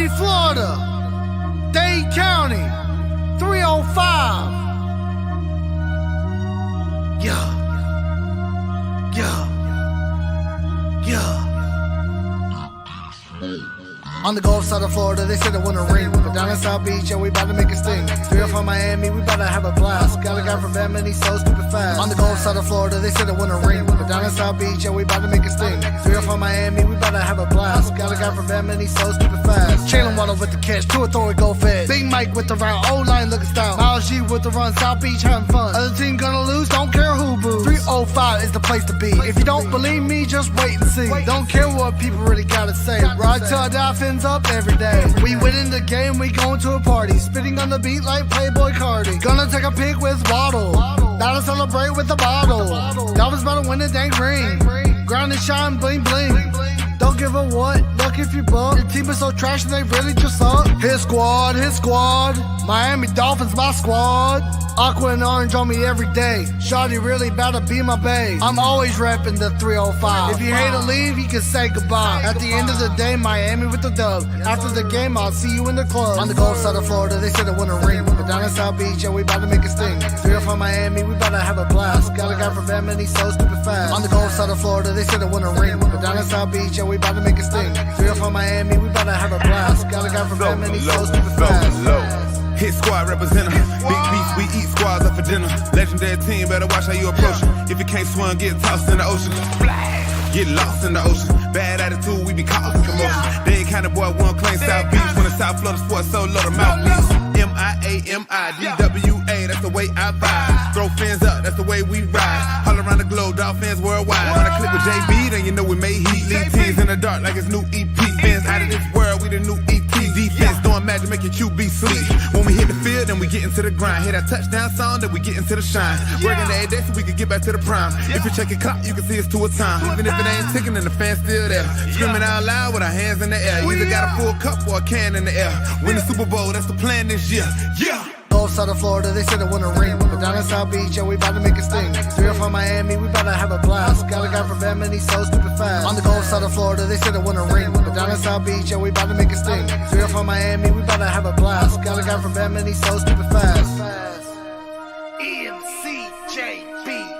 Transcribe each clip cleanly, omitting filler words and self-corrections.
Miami, Florida, Dade County, 305. Yeah. On the Gulf side of Florida, they said it wouldn't rain. But down in South Beach, yeah, we about to make a sting. 305 Miami, we about to have a blast. Got a guy from Bama, he's so stupid fast. On the Gulf side of Florida, they said it wouldn't rain. But down in South Beach, yeah, we about to make a sting. 305 Miami, we about to have a blast. Got a guy from Bama, he's so stupid fast. Jalen Waddle with the catch, to a throw it, go fed. Big Mike with the route, O-line looking style. Miles G with the run, South Beach having fun. Other team gonna lose, don't care who boos. 305 is the place to be. If you don't believe me, just wait and see. Don't care what people really gotta say. Ride till our dolphins up every day. We winning the game, we going to a party. Spitting on the beat like Playboy Cardi. Gonna take a pic with Waddle. Now to celebrate with the bottle. Dolphins about to win the dang ring. Ground and shine, bling bling. Don't give a what, look if you buck. Your team is so trash and they really just suck. His squad. Miami Dolphins, my squad. Aqua and orange on me every day. Shawty really about to be my bae. I'm always repping the 305. If you hate to leave, you can say goodbye. At the end of the day, Miami with the dub. After the game, I'll see you in the club. On the Gulf side of Florida, they said it wouldn't rain. But down in South Beach, yeah, we about to make a sting. 305 Miami, we about to have a blast. Got a guy from Bama, he's so stupid fast. On the Gulf side of Florida, they said it wouldn't rain. But down in South Beach, yeah, we about to make a sting. 305 Miami, we about to have a blast. Got a guy from Bama, he's so stupid fast. Hit squad representative. Big beats, we eat squads up for dinner. Legendary team, better watch how you approach it. If you can't swim, get tossed in the ocean. Get lost in the ocean. Bad attitude, we be causing commotion. They ain't kind of boy, we don't claim South Beach. When the South Florida sports so low, the mouthpiece. MIAMIDWA, that's the way I vibe. Throw fins up, that's the way we ride. All around the globe, dolphins worldwide. When I click with JB, then you know we made heat. Lead teams in the dark like it's new EP. Fans out of this world, we the new ET. Defense doing magic, make your QB sleep. When we hit the field, then we get into the grind. Hit that touchdown song, then we get into the shine. Working every day so we can get back to the prime. If you check your clock, you can see it's 2 a time. Even if it ain't ticking, then the fans still there. Screaming out loud with our hands in the air. You either got a full cup or a can in the air. Win the Super Bowl, that's the plan this year. Yeah. Gulf side of Florida, they said it wouldn't rain. But down in South Beach, yeah, we about to make a sting. 305 Miami, we about to have a blast. Got a guy from Bama, he's so stupid fast. On the Gulf side of Florida, they said it wouldn't rain. But down in South Beach, yeah, we about to make a sting. 305 Miami, we about to have a blast. Got a guy from Bama, he's so stupid fast. MCJB.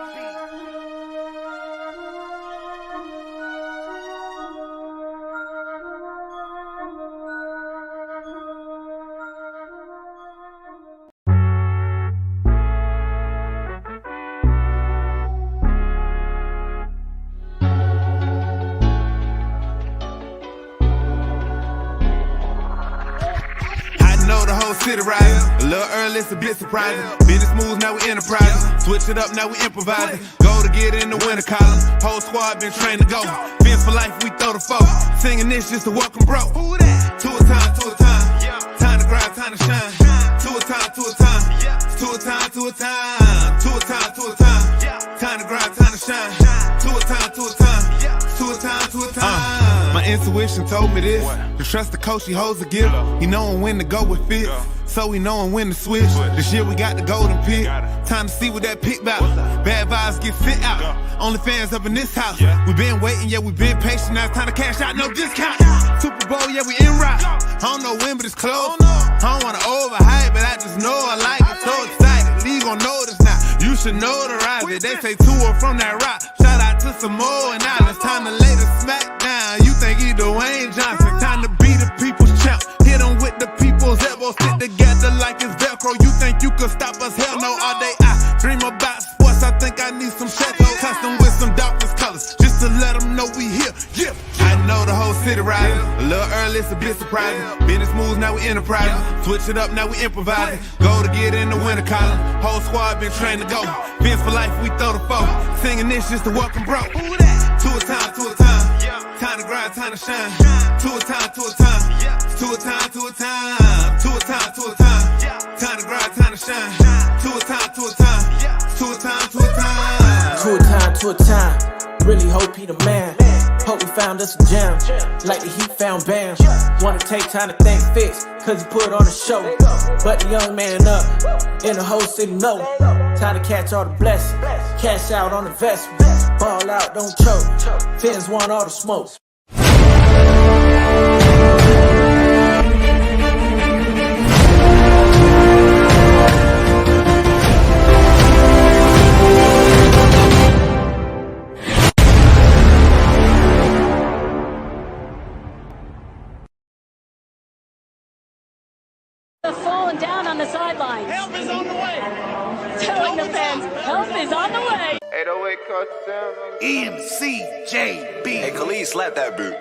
City riding, a little early, it's a bit surprising. Business moves, now we enterprising. Switch it up, now we improvising. Go to get in the winter column. Whole squad been trained to go. Fins for life, we throw the foe. Singing this just to welcome bro. Two at a time, two at a time. Time to grind, time to shine. Two at a time, two at a time. Two at a time, two at a time. Two at a time, two at a time. Time to grind, time to shine. Two at a time, two at a time. Two at a time, two at a time. My intuition told me this. To trust the coach, he holds a gift. He knowin' when to go with fits. So we knowin' when to switch. This year we got the golden pick. Time to see what that pick bout. Bad vibes get sent out. Only fans up in this house. We been waiting, yeah, we been patient. Now it's time to cash out, no discount. Super Bowl, yeah, we en route. I don't know when, but it's close. I don't wanna overhype, but I just know I like it. So excited, league gon' know this now. You should notarize it. They say tour from that rock. Shout out to Samoa and Islands. Time to lay the smack down. You think he Dwayne Johnson? Time to be the people's champ. Hit him with the people's elbows. Stick together like it's Velcro. You think you could stop us? Hell no. All day I dream about sports. I think I need some Checo. Custom with some Dolphins colors. Just to let them know we here. Yeah. I know the whole city riding. A little early, it's a bit surprising. Business moves, now we enterprising. Switch it up, now we improvising. Go to get in the winter column. Whole squad been trained to go. Fins for life, we throw the foe. Singing this just to welcome bro. Two at a time, two at a time. Time to grind, time to shine. Two at a time, two at a time. Two at a time, two at a time. Two at a time, two at a time. Time to grind, time to shine. Two at a time, two at a time. Two at a time, two at a time. Two at a time, two at a time. Really hope he the man. Hope we found us a gem, like the Heat found Bam. Wanna take time to thank Fitz, cause he put on a show. But the young man up, and the whole city know. Time to catch all the blessings, cash out on investment. Ball out, don't choke. Fins want all the smoke. falling down on the sidelines. Help is on the way. Telling the fans, help is on the way. 808 touchdown. MCJB. Hey, Khalid, slap that boot.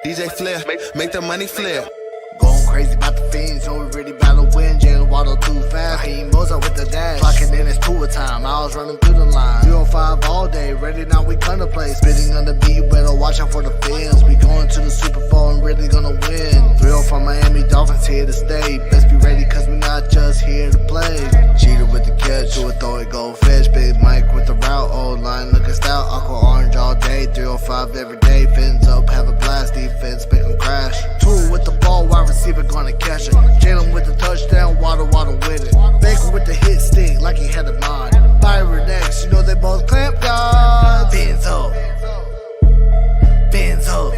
DJ Flair, make the money flare. Going crazy about the fiends, know we really about to win. Jalen Waddle too fast, Raheem Mozart with the dash. Clocking in, it's tour time, I was running through the line. 305 all day, ready now, we gonna play. Spitting on the beat, you better watch out for the fins. We going to the Super Bowl and really gonna win. 305 Miami Dolphins here to stay. Best be ready, cause we not just here to play. Cheater with the catch, do it, throw it, go fish. Big Mike with the route, old line looking stout. Aqua orange all day, 305 every day. Fins up, have a blast, defense, make them crash. Two with the ball, wide receiver gonna catch it. Jalen with the touchdown, Waddle with it. Baker with the hit stick, like he had a mod. Byron X, you know they both clamp gods. Fins up. Fins up.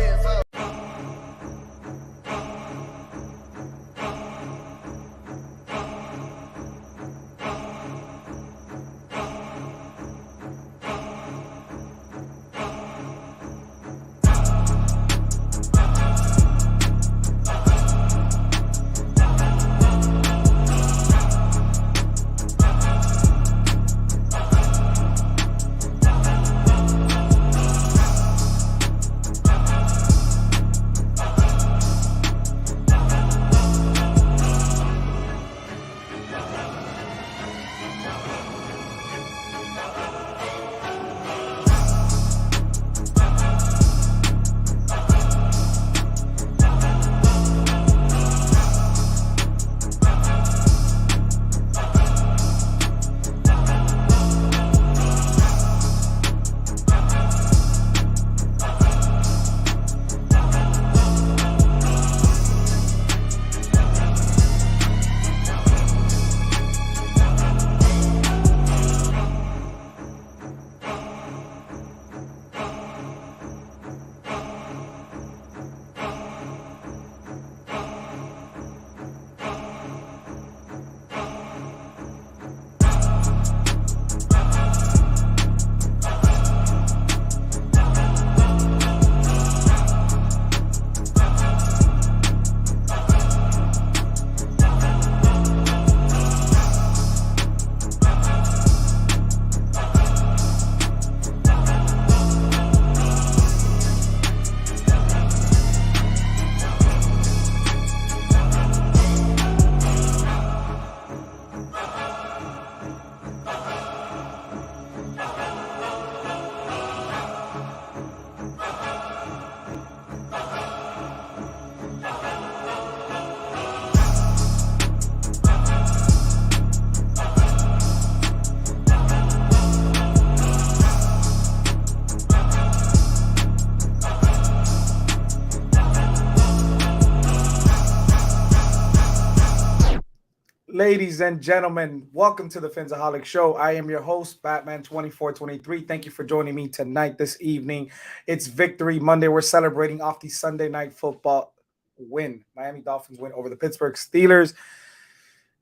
Ladies and gentlemen, welcome to the Phinsaholics Show. I am your host, Batman2423. Thank you for joining me tonight, this evening. It's Victory Monday. We're celebrating off the Sunday Night Football win. Miami Dolphins win over the Pittsburg Steelers.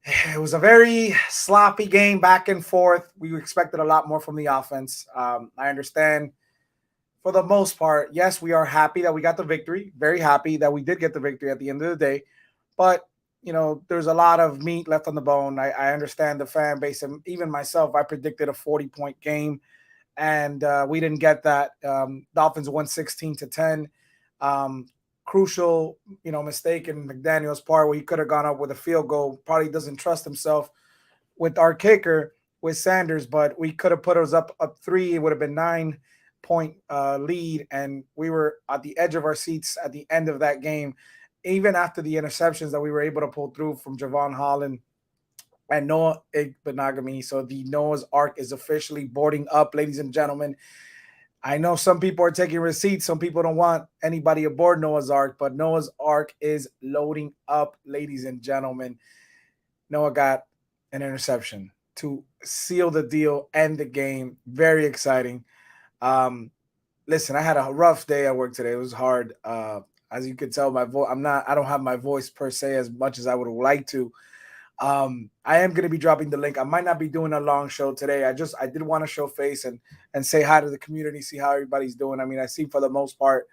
It was a very sloppy game, back and forth. We expected a lot more from the offense. I understand for the most part, yes, we are happy that we got the victory. Very happy that we did get the victory at the end of the day. But you know, there's a lot of meat left on the bone. I understand the fan base, and even myself, I predicted a 40-point game, and we didn't get that. Dolphins won 16-10. Crucial, mistake in McDaniel's part where he could have gone up with a field goal. Probably doesn't trust himself with our kicker, with Sanders, but we could have put us up 3. It would have been 9-point lead, and we were at the edge of our seats at the end of that game. Even after the interceptions that we were able to pull through from Javon Holland and Noah Igbenogany. So the Noah's Ark is officially boarding up, ladies and gentlemen. I know some people are taking receipts. Some people don't want anybody aboard Noah's Ark, but Noah's Ark is loading up, ladies and gentlemen. Noah got an interception to seal the deal, end the game. Very exciting. Listen, I had a rough day at work today. It was hard. As you can tell, my voice, I don't have my voice per se as much as I would like to. I am going to be dropping the link. I might not be doing a long show today. I did want to show face and say hi to the community, see how everybody's doing. I mean, I see for the most part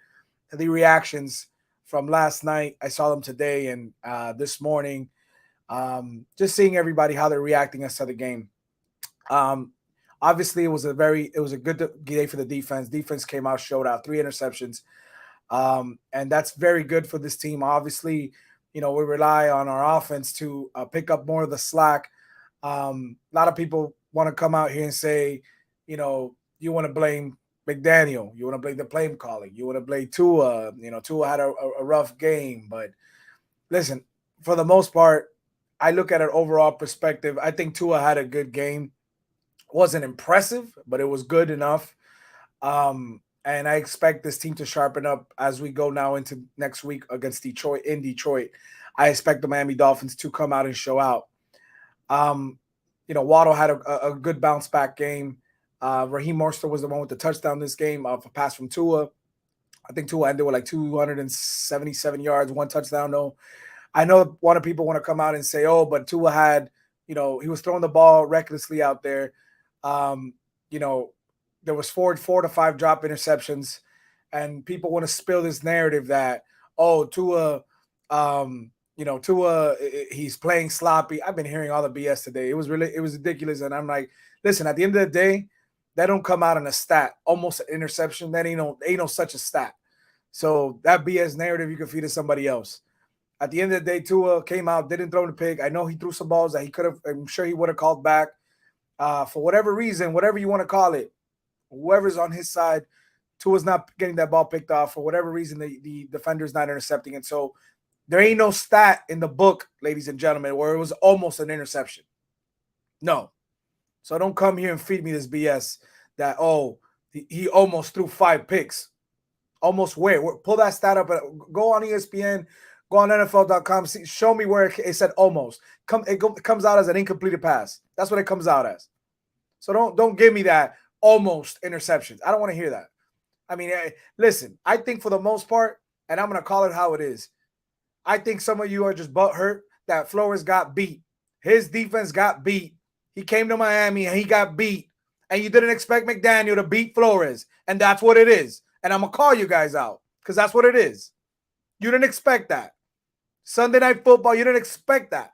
the reactions from last night. I saw them today and this morning. Just seeing everybody how they're reacting to the game. Obviously, it was a good day for the defense. Defense came out, showed out, 3 interceptions, and that's very good for this team. Obviously, we rely on our offense to pick up more of the slack. A lot of people want to come out here and say, you want to blame McDaniel, you want to blame the play calling, you want to blame Tua. Tua had a rough game, but listen, for the most part, I look at an overall perspective. I think Tua had a good game. Wasn't impressive, but it was good enough. And I expect this team to sharpen up as we go now into next week against Detroit. In Detroit, I expect the Miami Dolphins to come out and show out. Waddle had a good bounce back game. Raheem Mostert was the one with the touchdown this game of a pass from Tua. I think Tua ended with like 277 yards, 1 touchdown though. I know a lot of people want to come out and say, oh, but Tua had, he was throwing the ball recklessly out there. There was 4 to 5 drop interceptions, and people want to spill this narrative that, oh, Tua, Tua, he's playing sloppy. I've been hearing all the BS today. It was ridiculous. And I'm like, listen, at the end of the day, that don't come out in a stat, almost an interception. That ain't no such a stat. So that BS narrative, you can feed to somebody else. At the end of the day, Tua came out, didn't throw the pick. I know he threw some balls that he could have, I'm sure he would have called back. For whatever reason, whatever you want to call it, whoever's on his side, Tua's not getting that ball picked off. For whatever reason, the defender's not intercepting it. So there ain't no stat in the book, ladies and gentlemen, where it was almost an interception. No. So don't come here and feed me this BS that, oh, he almost threw 5 picks. Almost where? Pull that stat up. Go on ESPN. Go on NFL.com. Show me where it said almost. It comes out as an incompleted pass. That's what it comes out as. So don't give me that almost interceptions. I don't want to hear that. I mean, listen, I think for the most part, and I'm going to call it how it is, I think some of you are just butthurt that Flores got beat. His defense got beat. He came to Miami and he got beat. And you didn't expect McDaniel to beat Flores. And that's what it is. And I'm going to call you guys out because that's what it is. You didn't expect that. Sunday Night Football, you didn't expect that.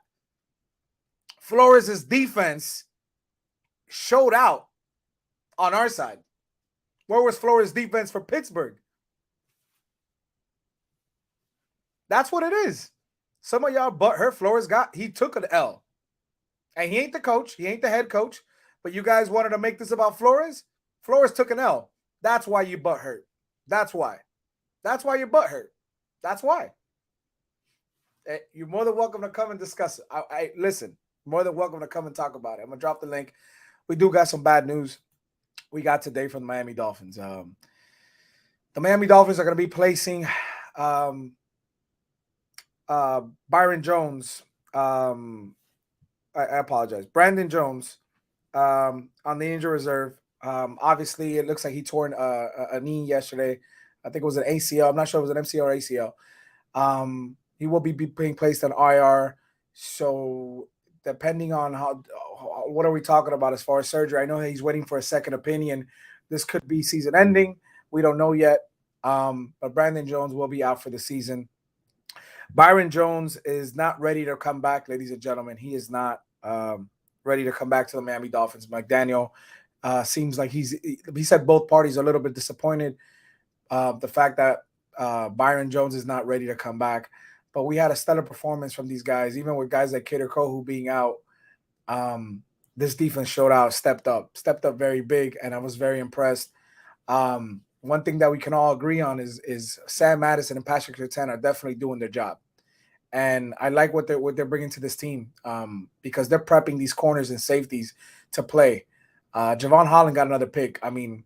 Flores' defense showed out on our side. Where was Flores' defense for Pittsburgh? That's what it is. Some of y'all butthurt. Flores he took an L. And he ain't the coach. He ain't the head coach. But you guys wanted to make this about Flores? Flores took an L. That's why you butthurt. That's why. That's why you're butthurt. That's why. You're more than welcome to come and discuss it. Listen, more than welcome to come and talk about it. I'm going to drop the link. We do got some bad news we got today from the Miami Dolphins. The Miami Dolphins are going to be placing Byron Jones. I apologize. Brandon Jones on the injury reserve. Obviously, it looks like he tore a knee yesterday. I think it was an ACL. I'm not sure if it was an MCL or ACL. He will be being placed on IR. So depending on what are we talking about as far as surgery? I know he's waiting for a second opinion. This could be season ending. We don't know yet. But Brandon Jones will be out for the season. Byron Jones is not ready to come back, ladies and gentlemen. He is not ready to come back to the Miami Dolphins. McDaniel seems like he said both parties are a little bit disappointed. The fact that Byron Jones is not ready to come back. But we had a stellar performance from these guys, even with guys like Kader Kohu being out. This defense showed out, stepped up very big, and I was very impressed. One thing that we can all agree on is Sam Madison and Patrick Surtain are definitely doing their job. And I like what they're bringing to this team because they're prepping these corners and safeties to play. Javon Holland got another pick. I mean,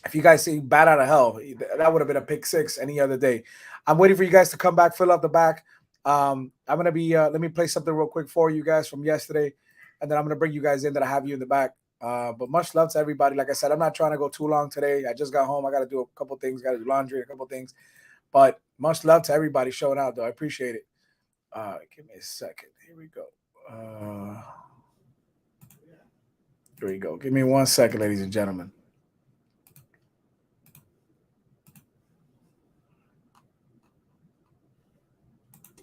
if you guys see bat out of hell, that would have been a pick 6 any other day. I'm waiting for you guys to come back, fill up the back. I'm going to be let me play something real quick for you guys from yesterday, and then I'm going to bring you guys in that I have you in the back. But much love to everybody. Like I said, I'm not trying to go too long today. I just got home. I got to do a couple things. Got to do laundry, a couple things. But much love to everybody showing out, though. I appreciate it. Give me a second. Here we go. Here we go. Give me 1 second, ladies and gentlemen.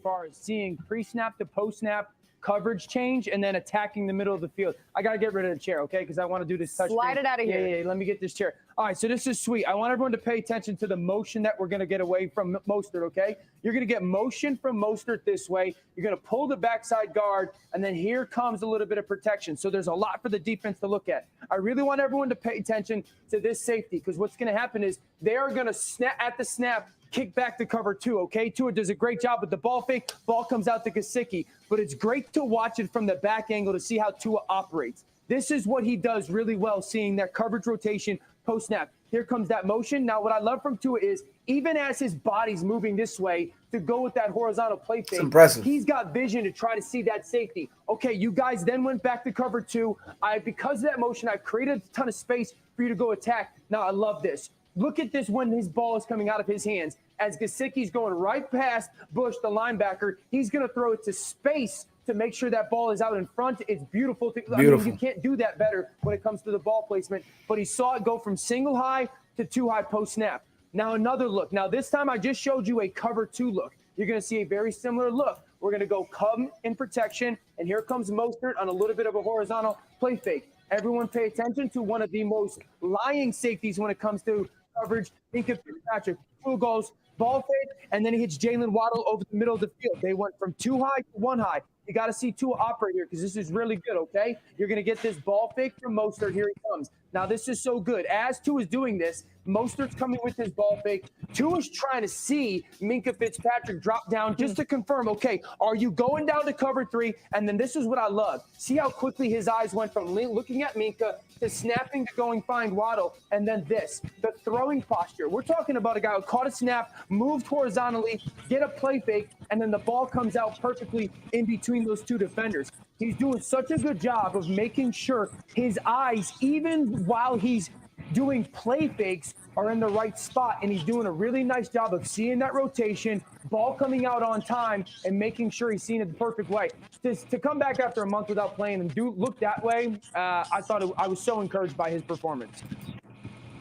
far as seeing pre-snap to post-snap coverage change and then attacking the middle of the field. I got to get rid of the chair, okay? Because I want to do this touch. Slide it out of here. Yeah, let me get this chair. All right, so this is sweet. I want everyone to pay attention to the motion that we're going to get away from Mostert, okay? You're going to get motion from Mostert this way. You're going to pull the backside guard, and then here comes a little bit of protection. So there's a lot for the defense to look at. I really want everyone to pay attention to this safety because what's going to happen is they are going to snap at the snap, kick back to cover 2, okay? Tua does a great job with the ball fake. Ball comes out to Gesicki. But it's great to watch it from the back angle to see how Tua operates. This is what he does really well, seeing that coverage rotation post-snap. Here comes that motion. Now, what I love from Tua is even as his body's moving this way to go with that horizontal play fake, impressive. He's got vision to try to see that safety. Okay, you guys then went back to cover 2. Because of that motion, I've created a ton of space for you to go attack. Now, I love this. Look at this when his ball is coming out of his hands. As Gesicki's going right past Bush, the linebacker, he's going to throw it to space to make sure that ball is out in front. It's beautiful. I mean, you can't do that better when it comes to the ball placement. But he saw it go from single high to 2 high post snap. Now another look. Now this time I just showed you a cover 2 look. You're going to see a very similar look. We're going to go come in protection, and here comes Mostert on a little bit of a horizontal play fake. Everyone pay attention to one of the most lying safeties when it comes to coverage. Think of Fitzpatrick. 2 goals, ball fake, and then he hits Jalen Waddle over the middle of the field. They went from 2 high to 1 high. You got to see Tua operate here because this is really good, okay? You're going to get this ball fake from Mostert. Here he comes. Now, this is so good. As Tua is doing this, Mostert's coming with his ball fake. Tua's trying to see Minkah Fitzpatrick drop down just to confirm, okay, are you going down to cover 3? And then this is what I love. See how quickly his eyes went from looking at Minkah to snapping to going find Waddle. And then this, the throwing posture. We're talking about a guy who caught a snap, moved horizontally, get a play fake, and then the ball comes out perfectly in between those 2 defenders. He's doing such a good job of making sure his eyes, even while he's doing play fakes, are in the right spot, and he's doing a really nice job of seeing that rotation, ball coming out on time, and making sure he's seeing it the perfect way. To come back after a month without playing and look that way, I was so encouraged by his performance.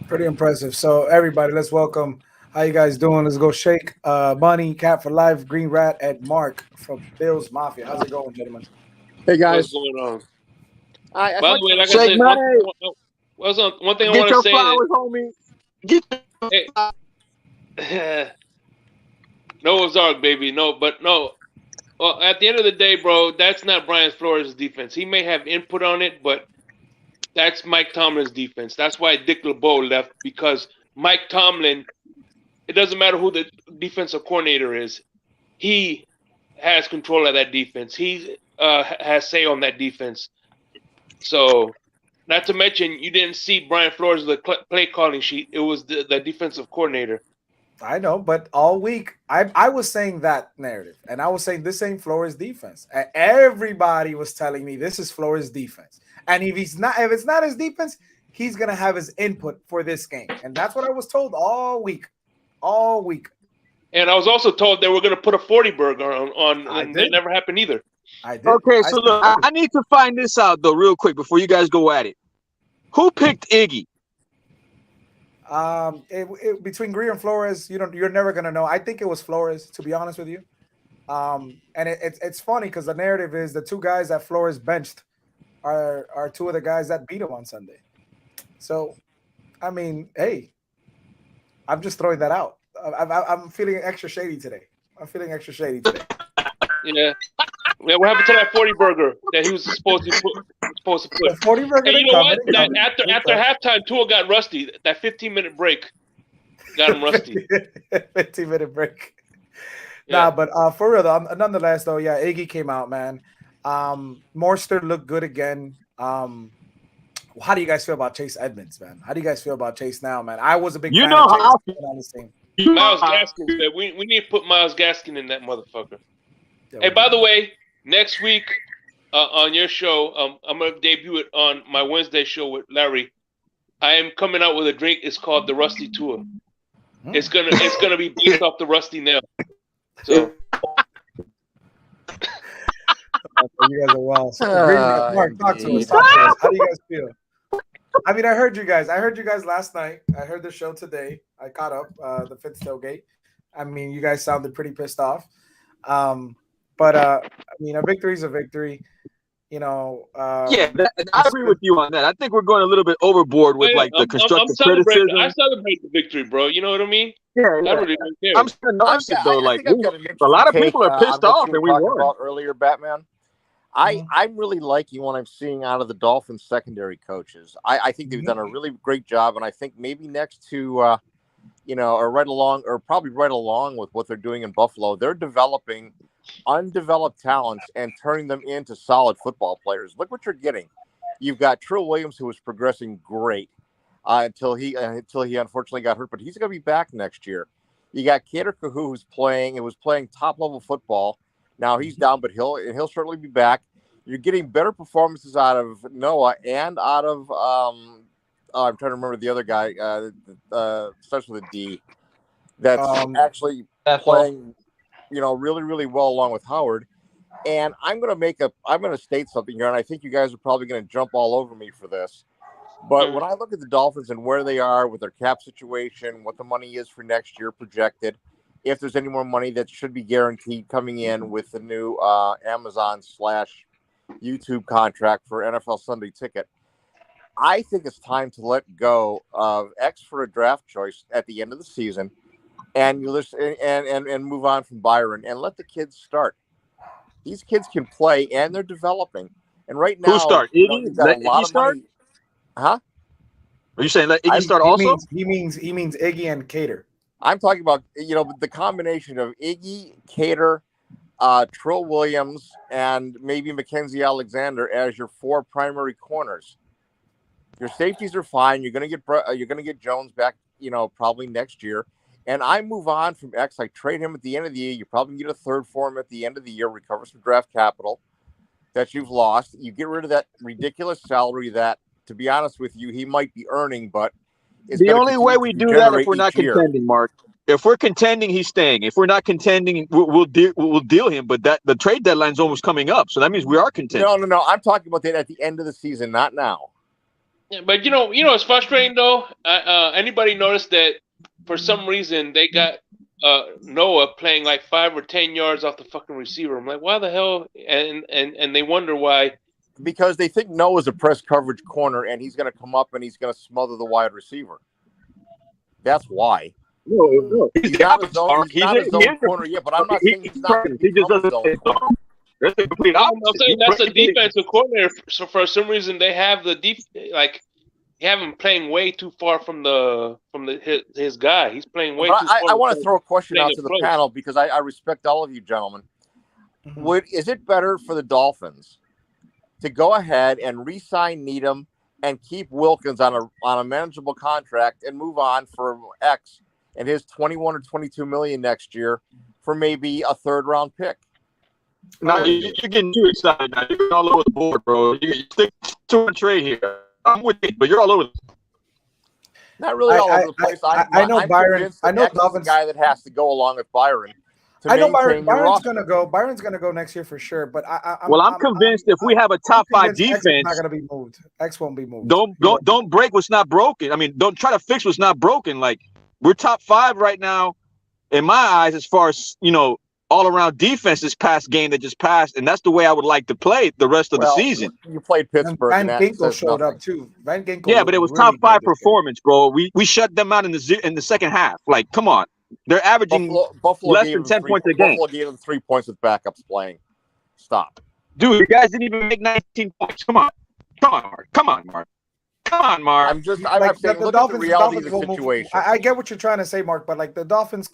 Pretty impressive. So everybody, let's welcome. How you guys doing? Let's go shake. Money, Cat for Life, Green Rat, and Mark from Bills Mafia. How's it going, gentlemen? Hey guys. What's going on? By the way, like I said, one thing I want to say flowers, homie. Noah's Ark, baby. No. Well, at the end of the day, bro, that's not Brian Flores' defense. He may have input on it, but that's Mike Tomlin's defense. That's why Dick LeBeau left, because Mike Tomlin, it doesn't matter who the defensive coordinator is, he has control of that defense. He has say on that defense. So, not to mention, you didn't see Brian Flores' the play calling sheet. It was the defensive coordinator. I know, but all week I was saying that narrative, and I was saying this ain't Flores' defense. And everybody was telling me this is Flores' defense, and if it's not his defense, he's gonna have his input for this game, and that's what I was told all week. And I was also told they were gonna put a 40 burger on and it never happened either. I did. Okay, so look, I need to find this out though, real quick before you guys go at it. Who picked Iggy? Between Greer and Flores, you're never gonna know. I think it was Flores, to be honest with you. And it's funny because the narrative is the 2 guys that Flores benched are 2 of the guys that beat him on Sunday. So, I mean, hey, I'm just throwing that out. I'm feeling extra shady today. Yeah. What happened to that 40 burger that he was supposed to put? The 40 burger. And you know what? After halftime, Tua got rusty. That 15-minute break got him rusty. 15-minute break. Yeah. Nah, but for real though, nonetheless though, yeah, Iggy came out, man. Morster looked good again. How do you guys feel about Chase Edmonds, man? How do you guys feel about Chase now, man? I was a big fan of Chase on this team. Myles Gaskin, man. We need to put Myles Gaskin in that motherfucker. Hey, by the way, next week on your show, I'm going to debut it on my Wednesday show with Larry. I am coming out with a drink. It's called the Rusty Tour. It's gonna be based off the Rusty Nail. So you guys are wild. So, Mark, talk to us. How do you guys feel? I mean, I heard you guys last night. I heard the show today. I caught up the Fitz tailgate. I mean, you guys sounded pretty pissed off. But I mean, a victory is a victory. You know. I agree with you on that. I think we're going a little bit overboard with like the constructive criticism. I celebrate the victory, bro. You know what I mean? Yeah. I really don't care. I'm still though. Like a lot of people are pissed off, and we won earlier, Batman. I'm really liking what I'm seeing out of the Dolphins secondary coaches. I think they've done a really great job, and I think maybe next to or probably right along with what they're doing in Buffalo, they're developing undeveloped talents and turning them into solid football players. Look what you're getting. You've got Trill Williams, who was progressing great until he unfortunately got hurt, but he's going to be back next year. You got Kader Kahu, who's playing top level football. Now he's down, but he'll certainly be back. You're getting better performances out of Noah and out of I'm trying to remember the other guy. Starts with a D. That's actually playing, really, really well along with Howard. And I'm going to state something here, and I think you guys are probably going to jump all over me for this. But when I look at the Dolphins and where they are with their cap situation, what the money is for next year projected, if there's any more money that should be guaranteed coming in with the new Amazon/YouTube contract for NFL Sunday Ticket, I think it's time to let go of X for a draft choice at the end of the season, and move on from Byron and let the kids start. These kids can play and they're developing. And right now, who start? Iggy? Let Iggy start? Huh? Are you saying let Iggy start also? He means Iggy and Kader. I'm talking about the combination of Iggy, Kader, Trill Williams, and maybe Mackenzie Alexander as your four primary corners. Your safeties are fine. You're gonna get Jones back, probably next year. And I move on from X. I trade him at the end of the year. You probably get a third for him at the end of the year. Recover some draft capital that you've lost. You get rid of that ridiculous salary that, to be honest with you, he might be earning, but the only way we do that if we're not contending, Mark. If we're contending, he's staying. If we're not contending, we'll deal him. But the trade deadline's almost coming up, so that means we are contending. No. I'm talking about that at the end of the season, not now. Yeah, but it's frustrating though. Anybody noticed that for some reason they got Noah playing like 5 or 10 yards off the fucking receiver? I'm like, why the hell? And they wonder why. Because they think Noah's a press coverage corner and he's going to come up and he's going to smother the wide receiver. That's why. No. He's not his own corner yet, but I'm not saying he's not going to become his own corner. I'm saying that's a defensive coordinator. So for some reason they have they have him playing way too far from his guy. He's playing way too far. I want to throw a question out to the panel because I respect all of you gentlemen. Is it better for the Dolphins to go ahead and re-sign Needham and keep Wilkins on a manageable contract and move on for X and his 21 or 22 million next year for maybe a third-round pick? No, you're getting too excited now. You're all over the board, bro. You stick to a trade here. I'm with you, but you're all over. Not really all over the place. I know Byron. I know Dolphins guy that has to go along with Byron. I know Byron's going to go. Byron's going to go next year for sure. But I'm convinced if we have a top 5 defense, X not going to be moved. X won't be moved. Don't break what's not broken. I mean, don't try to fix what's not broken. Like we're top 5 right now, in my eyes, as far as all around defense this past game that just passed, and that's the way I would like to play the rest of the season. You played Pittsburgh. Van Ginkel showed up too. Van Ginkel. Yeah, but it was really top 5 performance, bro. We shut them out in the second half. Like, come on, they're averaging Buffalo less than 10 points a game. Buffalo gave them 3 points with backups playing. Stop, dude. You guys didn't even make 19 points. Come on, Mark. Come on, Mark. I'm saying, look at the reality of the situation. I get what you're trying to say, Mark, but like the Dolphins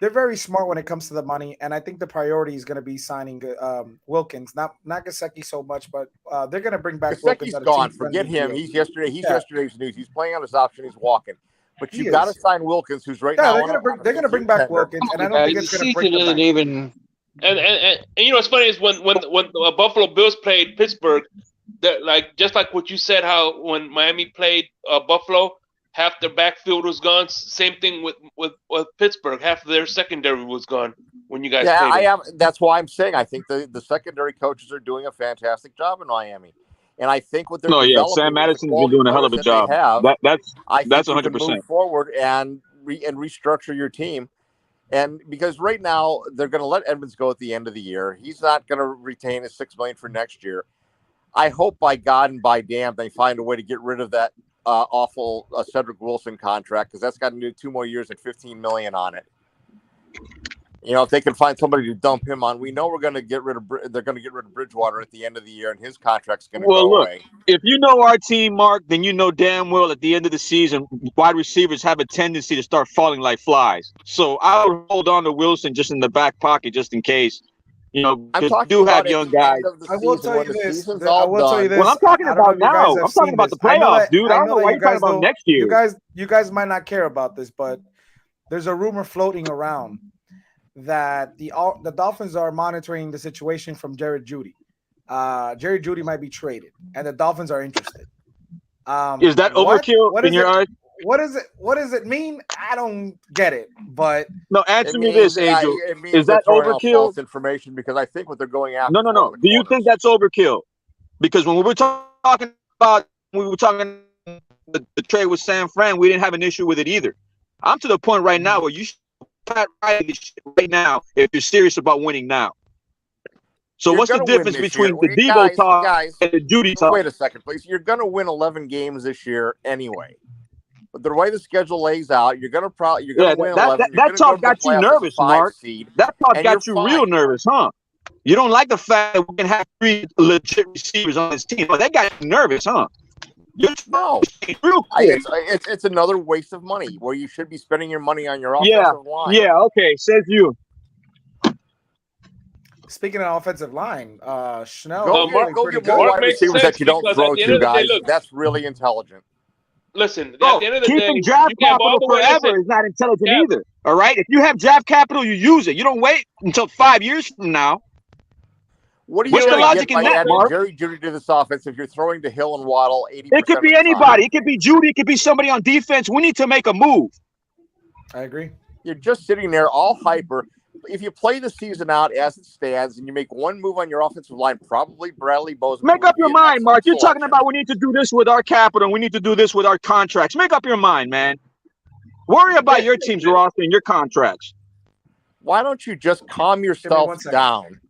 they're very smart when it comes to the money, and I think the priority is going to be signing Wilkins, not Gesicki so much, but they're going to bring back Wilkins. Gesicki's gone. Forget him. He's yesterday's news. He's playing on his option. He's walking. But you got to sign Wilkins, who's right now. They're going to bring back Wilkins, and I don't think it's going to bring him back. And what's funny is when the Buffalo Bills played Pittsburgh, just like what you said, how when Miami played Buffalo, half their backfield was gone. Same thing with Pittsburgh. Half of their secondary was gone when you guys played. That's why I'm saying I think the secondary coaches are doing a fantastic job in Miami. And I think what they're Sam Madison's been doing a hell of a job. That's 100%. Move forward and restructure your team And because right now they're going to let Edmonds go at the end of the year, he's not going to retain his $6 million for next year. I hope by God and by damn they find a way to get rid of that awful Cedric Wilson contract, because that's got to do 2 more years and $15 million on it. You know, if they can find somebody to dump him on, we know they're going to get rid of Bridgewater at the end of the year, and his contract's going to go away. If you know our team, Mark, then you know damn well at the end of the season, wide receivers have a tendency to start falling like flies. So I would hold on to Wilson just in the back pocket, just in case. You know, I'm we talking do have about young guys. I will tell you this. Well, I'm talking about now. I'm talking about the playoffs, dude. I don't know why you're talking about next year. You guys might not care about this, but there's a rumor floating around that the Dolphins are monitoring the situation from Jerry Jeudy. Jerry Jeudy might be traded, and the Dolphins are interested. Is that overkill in your eyes? What does it mean? I don't get it. But no, answer me this, Angel. Is that overkill? False information, because I think what they're going after. No. Do you think that's overkill? Because when we were talking about the trade with San Fran, we didn't have an issue with it either. I'm to the point right now where you should pat right now if you're serious about winning now. So what's the difference between the Debo talk and the Jeudy talk? Wait a second, please. You're going to win 11 games this year anyway. But the way the schedule lays out, you're going to win 11. That talk got you nervous, Mark. That talk got you real nervous, huh? You don't like the fact that we can have 3 legit receivers on this team. That got you nervous, huh? No, it's another waste of money where you should be spending your money on your offensive line. Yeah, okay, says you. Speaking of offensive line, Schnell. Go get more wide receivers that you don't throw to, guys. That's really intelligent. Listen, at the end of the day, keeping draft capital forever is not intelligent either. All right, if you have draft capital, you use it. You don't wait until 5 years from now. What's the logic in that, Mark? Jerry Jeudy to this offense, if you're throwing to Hill and Waddle 80%. It could be anybody. It could be Jeudy. It could be somebody on defense. We need to make a move. I agree. You're just sitting there all hyper. If you play the season out as it stands and you make one move on your offensive line, probably Bradley Bozeman. Make up your mind, Mark. You're talking about we need to do this with our capital and we need to do this with our contracts. Make up your mind, man. Worry about your team's roster and your contracts. Why don't you just calm yourself down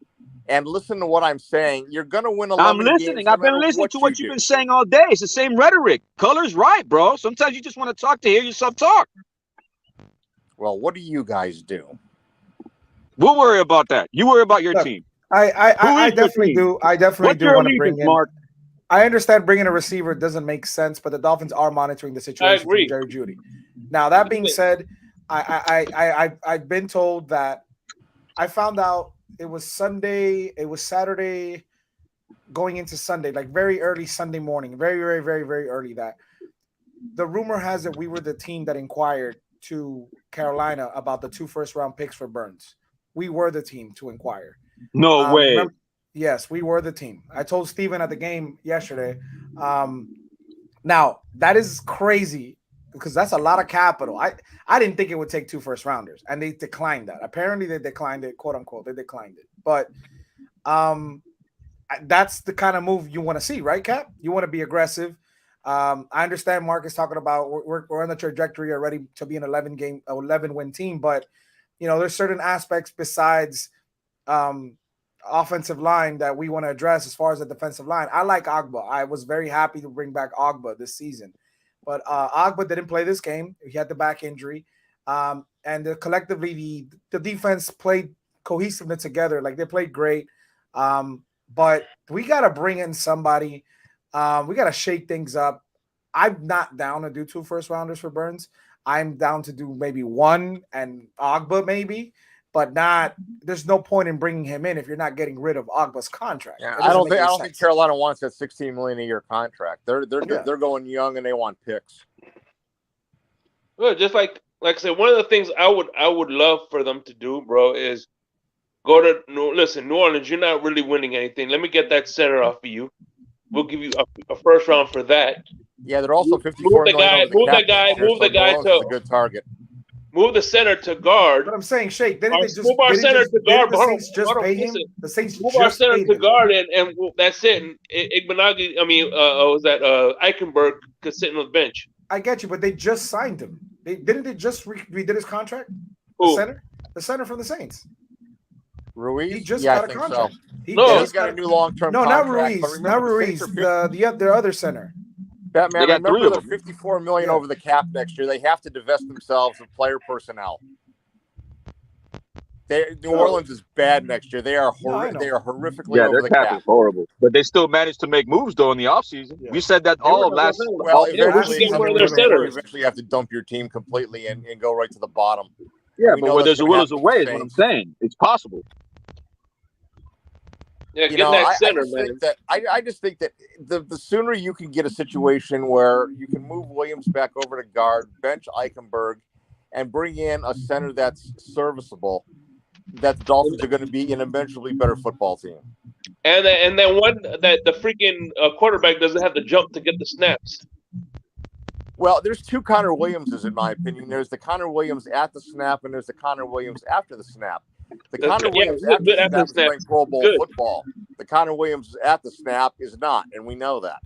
and listen to what I'm saying? You're going to win 11 I'm listening. games, I've been listening to what you've been saying all day. It's the same rhetoric. Color's right, bro. Sometimes you just want to talk to hear yourself talk. Well, what do you guys do? We'll worry about that. You worry about your team. I definitely do. I definitely do want to bring in. Mark? I understand bringing a receiver doesn't make sense, but the Dolphins are monitoring the situation with Jerry Jeudy. Now, that being said, I've been told that I found out it was Sunday. It was Saturday going into Sunday, like very early Sunday morning, very, very, very, very early, that the rumor has it we were the team that inquired to Carolina about the 2 first-round picks for Burns. We were the team to inquire. No way. Remember, yes, we were the team. I told Steven at the game yesterday. Now, that is crazy because that's a lot of capital. I didn't think it would take 2 first-rounders, and they declined that. Apparently, they declined it, quote-unquote. They declined it. But that's the kind of move you want to see, right, Cap? You want to be aggressive. I understand Mark is talking about we're on the trajectory already to be an 11-win team, but you know, there's certain aspects besides offensive line that we want to address as far as the defensive line. I like Agba. I was very happy to bring back Agba this season. But Agba didn't play this game. He had the back injury. And collectively, the defense played cohesively together. Like, they played great. But we got to bring in somebody. We got to shake things up. I'm not down to do 2 first-rounders for Burns. I'm down to do maybe 1 and Agba maybe, but not. There's no point in bringing him in if you're not getting rid of Agba's contract. Yeah, I don't think Carolina wants that $16 million a year contract. They're going young and they want picks. Well, just like I said, one of the things I would love for them to do, bro, is go to New Orleans. You're not really winning anything. Let me get that center off of you. We'll give you a first round for that. Yeah, they're also 54 million. Move the guy to a good target. Move the center to guard. But I'm saying, Shake, didn't they just move our center to guard? The Saints just pay him. The Saints move our center to guard, and that's it. And Igbenogany, was that Eichenberg could sit on the bench. I get you, but they just signed him. Didn't they just redid his contract? Who? The the center from the Saints. Ruiz? He just yeah, got I a think contract. so. He No, He's got a new long-term contract. not Ruiz. but remember, Not the Ruiz. Saints are The other center. Batman, They got three remember of they're them. $54 million over the cap next year. They have to divest themselves of player personnel. New Orleans is bad next year. They are they are horrifically over their the cap cap. is horrible. But they still managed to make moves though in the offseason. Yeah. We said that all of last. Well, Yeah, eventually, we should get one of their you centers. eventually have to dump your team completely and go right to the bottom. Yeah, We but know where that's there's a gonna will, there's a happen with way. the Is what I'm Saints. saying. It's possible. Yeah, You get know, that center, I just man. think that I just think that the sooner you can get a situation where you can move Williams back over to guard, bench Eichenberg, and bring in a center that's serviceable, that the Dolphins are going to be an eventually better football team. And then one that the freaking quarterback doesn't have to jump to get the snaps. Well, there's two Connor Williamses in my opinion. There's the Connor Williams at the snap, and there's the Connor Williams after the snap. The Connor Williams good after the snap is playing Pro Bowl Good. football. The Connor Williams at the snap is not, and we know that.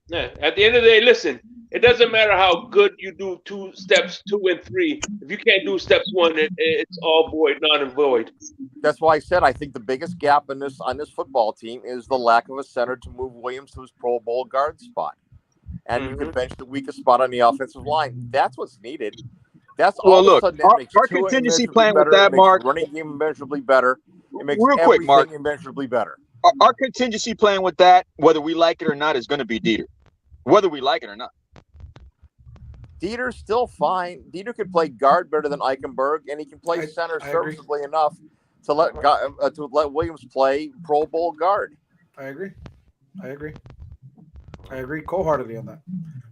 Yeah. At the end of the day, listen, it doesn't matter how good you do steps 2 and 3. If you can't do steps 1, it's all void, non and void. That's why I said I think the biggest gap on this football team is the lack of a center to move Williams to his Pro Bowl guard spot, and you can bench the weakest spot on the offensive line. That's what's needed. That's all Well, of look, a sudden that makes our Tua contingency immeasurably plan with better, that, it makes Mark. the running game immeasurably better. It makes Real quick, everything Mark. immeasurably better. Our contingency plan with that, whether we like it or not, is going to be Dieter. Whether we like it or not. Dieter's still fine. Dieter can play guard better than Eichenberg, and he can play center I agree. serviceably enough to let Williams play Pro Bowl guard. I agree wholeheartedly on that.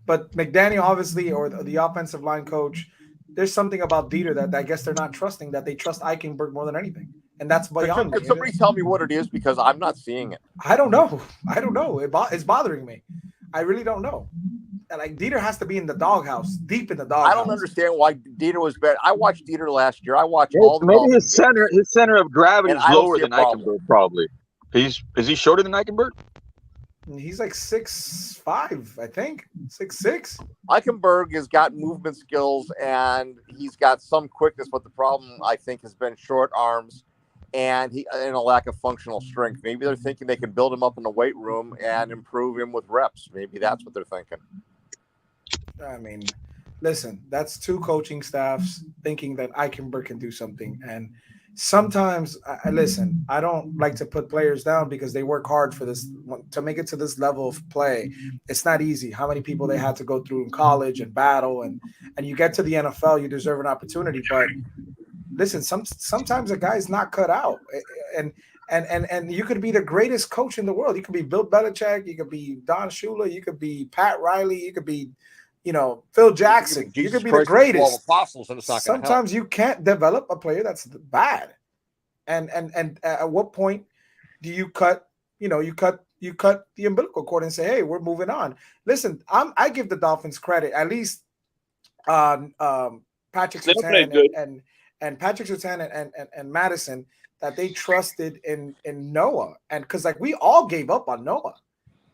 But McDaniel, obviously, or the offensive line coach, there's something about Dieter that I guess they're not trusting, that they trust Eichenberg more than anything. And that's beyond me. Could somebody tell me what it is? Because I'm not seeing it. I don't know. It's bothering me. I really don't know. And like Dieter has to be in the doghouse, deep in the doghouse. I don't understand why Dieter was bad. I watched Dieter last year. I watched all the maybe Dolphins his center of gravity And is I don't lower see a than problem. Eichenberg. Probably. Is he shorter than Eichenberg? He's like 6'5", I think. 6'6". Eichenberg has got movement skills and he's got some quickness, but the problem I think has been short arms and a lack of functional strength. Maybe they're thinking they can build him up in the weight room and improve him with reps. Maybe that's what they're thinking. I mean, listen, that's two coaching staffs thinking that Eichenberg can do something. And sometimes, listen, I don't like to put players down because they work hard for this, to make it to this level of play. It's not easy. How many people they had to go through in college and battle, and you get to the NFL, you deserve an opportunity. But listen, sometimes a guy's not cut out, and you could be the greatest coach in the world. You could be Bill Belichick, you could be Don Shula, you could be Pat Riley, you could be, Phil Jackson. You could be the greatest. Apostles, and it's not gonna Sometimes you can't develop a player that's bad. And at what point do you cut? You cut the umbilical cord and say, "Hey, we're moving on." Listen, I give the Dolphins credit, at least Patrick Surtain and Patrick Surtain and Madison, that they trusted in Noah, and because like we all gave up on Noah,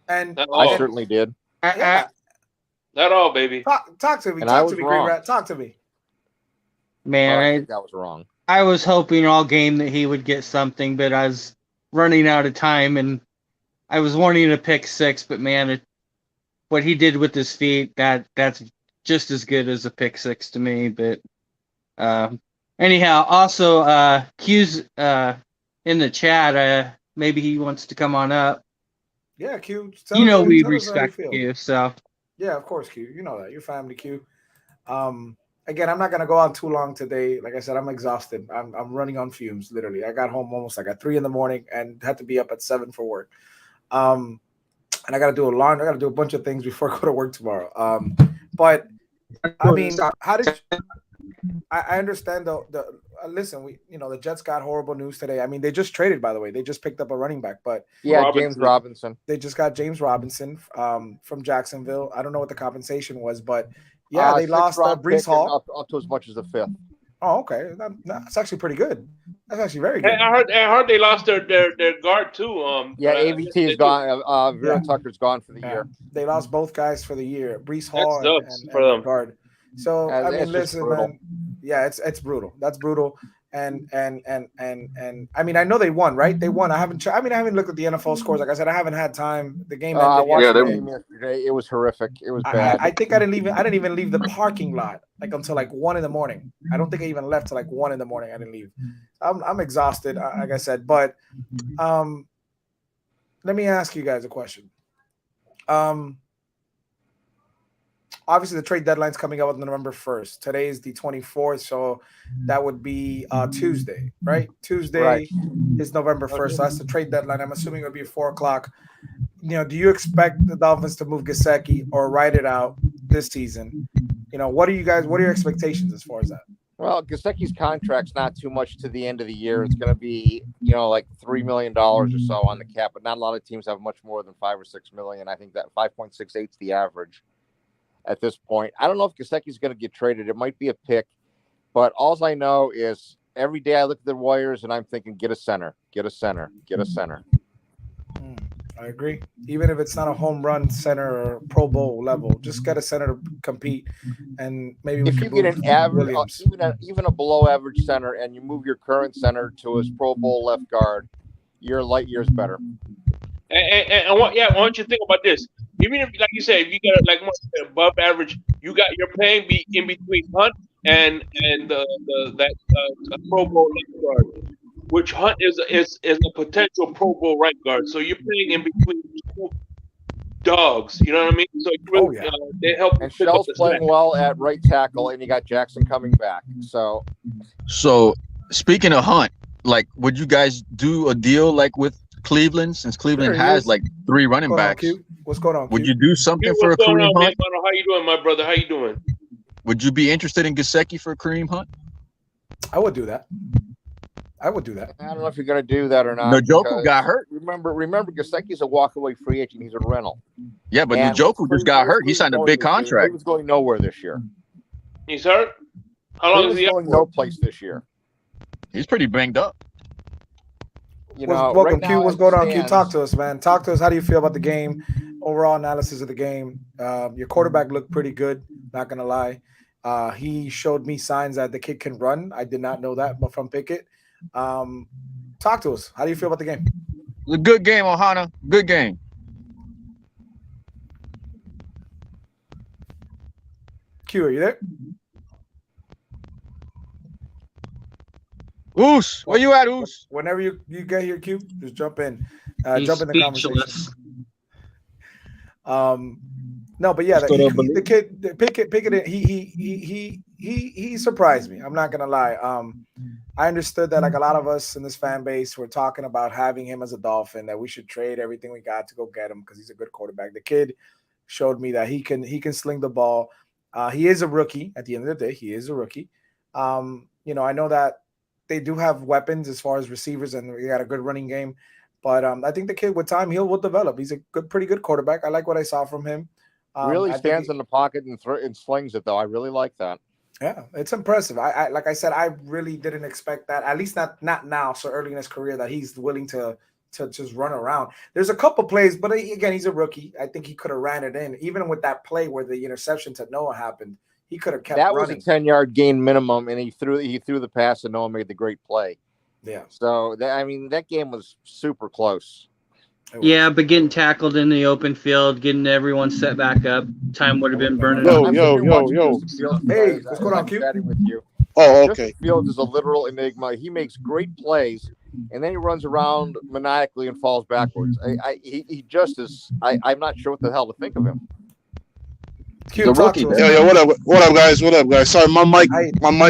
and I certainly did. Yeah. Not all, baby. Talk to me. And I Talk was to me, wrong. Great Rat. Talk to me. Man, I think that was wrong. I was hoping all game that he would get something, but I was running out of time, and I was wanting to pick 6. But man, what he did with his feet, that's just as good as a pick 6 to me. But anyhow, also Q's in the chat. Maybe he wants to come on up. Yeah, Q. We respect Q. So yeah, of course, Q. You know that. You're family, Q. Again, I'm not gonna go on too long today. Like I said, I'm exhausted. I'm running on fumes, literally. I got home almost like at 3 a.m. and had to be up at 7 for work. And I gotta do I gotta do a bunch of things before I go to work tomorrow. But I mean, how did I understand the listen, the Jets got horrible news today. I mean, they just traded, by the way. They just picked up a running back, but James Robinson. They just got James Robinson from Jacksonville. I don't know what the compensation was, but yeah, they lost Brees Hall up to as much as a 5th. Oh, okay. That's actually pretty good. That's actually very good. I heard they lost their guard too. AVT is gone. Vera Tucker's gone for the year. They lost both guys for the year. Brees Hall and for them. Guard. So I mean, listen, man. Yeah, it's brutal. That's brutal. And I mean, I know they won, right? They won. I haven't looked at the NFL scores. Like I said, I haven't had time. The game I ended watched the yesterday. game yesterday. It was horrific. It was bad. I think I didn't even leave the parking lot like until like 1 a.m. I don't think I even left till like 1 a.m. I didn't leave. I'm exhausted, like I said. But let me ask you guys a question. Obviously, the trade deadline's coming up on November 1st. Today is the 24th, so that would be Tuesday, right? Tuesday is November 1st, so that's the trade deadline. I'm assuming it'll be 4 o'clock. You know, do you expect the Dolphins to move Gesicki or ride it out this season? You know, what are your expectations as far as that? Well, Gesicki's contract's not too much to the end of the year. It's going to be, like $3 million or so on the cap, but not a lot of teams have much more than $5 or $6 million. I think that 5.68 is the average at this point. I don't know if Gesicki's going to get traded. It might be a pick, but all I know is every day I look at the Warriors and I'm thinking, get a center, get a center, get a center. I agree. Even if it's not a home run center or Pro Bowl level, just get a center to compete, and maybe if you get an average, even a below average center, and you move your current center to his Pro Bowl left guard, you're light years better. And why don't you think about this? Even if, like you say, if you get like above average, you're playing in between Hunt and that Pro Bowl left guard, which Hunt is a potential Pro Bowl right guard. So you're playing in between two dogs. You know what I mean? So really, they help. And Shell's playing well at right tackle, and you got Jackson coming back. So speaking of Hunt, like, would you guys do a deal like with Cleveland, since Cleveland has like 3 running backs? What's going on? Would you do something for a Kareem Hunt? Man? How you doing, my brother? How you doing? Would you be interested in Gesicki for Kareem Hunt? I would do that. I don't know if you're going to do that or not. Njoku got hurt. Remember, Gesicki's a walkaway free agent. He's a rental. Yeah, but Njoku just got hurt. He signed a big contract. He was going nowhere this year. He's hurt? How long is he going no place this year? He's pretty banged up. Welcome, Q. What's going on, Q? Talk to us, man. Talk to us. How do you feel about the game? Overall analysis of the game. Your quarterback looked pretty good, not going to lie. He showed me signs that the kid can run. I did not know that, but from Pickett. Talk to us. How do you feel about the game? A good game, Ohana. Good game. Q, are you there? Oos, where you at, Oos? Whenever you get here, Q, just jump in. Jump in the conversation. No, but yeah, the kid Pickett, he surprised me. I'm not gonna lie. I understood that like a lot of us in this fan base were talking about having him as a Dolphin, that we should trade everything we got to go get him because he's a good quarterback. The kid showed me that he can sling the ball. He is a rookie. At the end of the day, he is a rookie. I know that they do have weapons as far as receivers, and we got a good running game. But I think the kid, with time, will develop. He's a pretty good quarterback. I like what I saw from him. Really stands in the pocket and slings it, though. I really like that. Yeah, it's impressive. I like I said, I really didn't expect that, at least not now, so early in his career, that he's willing to just run around. There's a couple plays, but again, he's a rookie. I think he could have ran it in. Even with that play where the interception to Noah happened, he could have kept running. Was a 10-yard gain minimum, and he threw the pass, and Noah made the great play. Yeah. So, that game was super close. Yeah, but getting tackled in the open field, getting everyone set back up, time would have been burning up. Yo. Hey, what's going on, Q? With you. Oh, okay. Fields is a literal enigma. He makes great plays, and then he runs around maniacally and falls backwards. He just is. I'm not sure what the hell to think of him. Q, the rookie. Yo, what up, guys? Sorry, my mic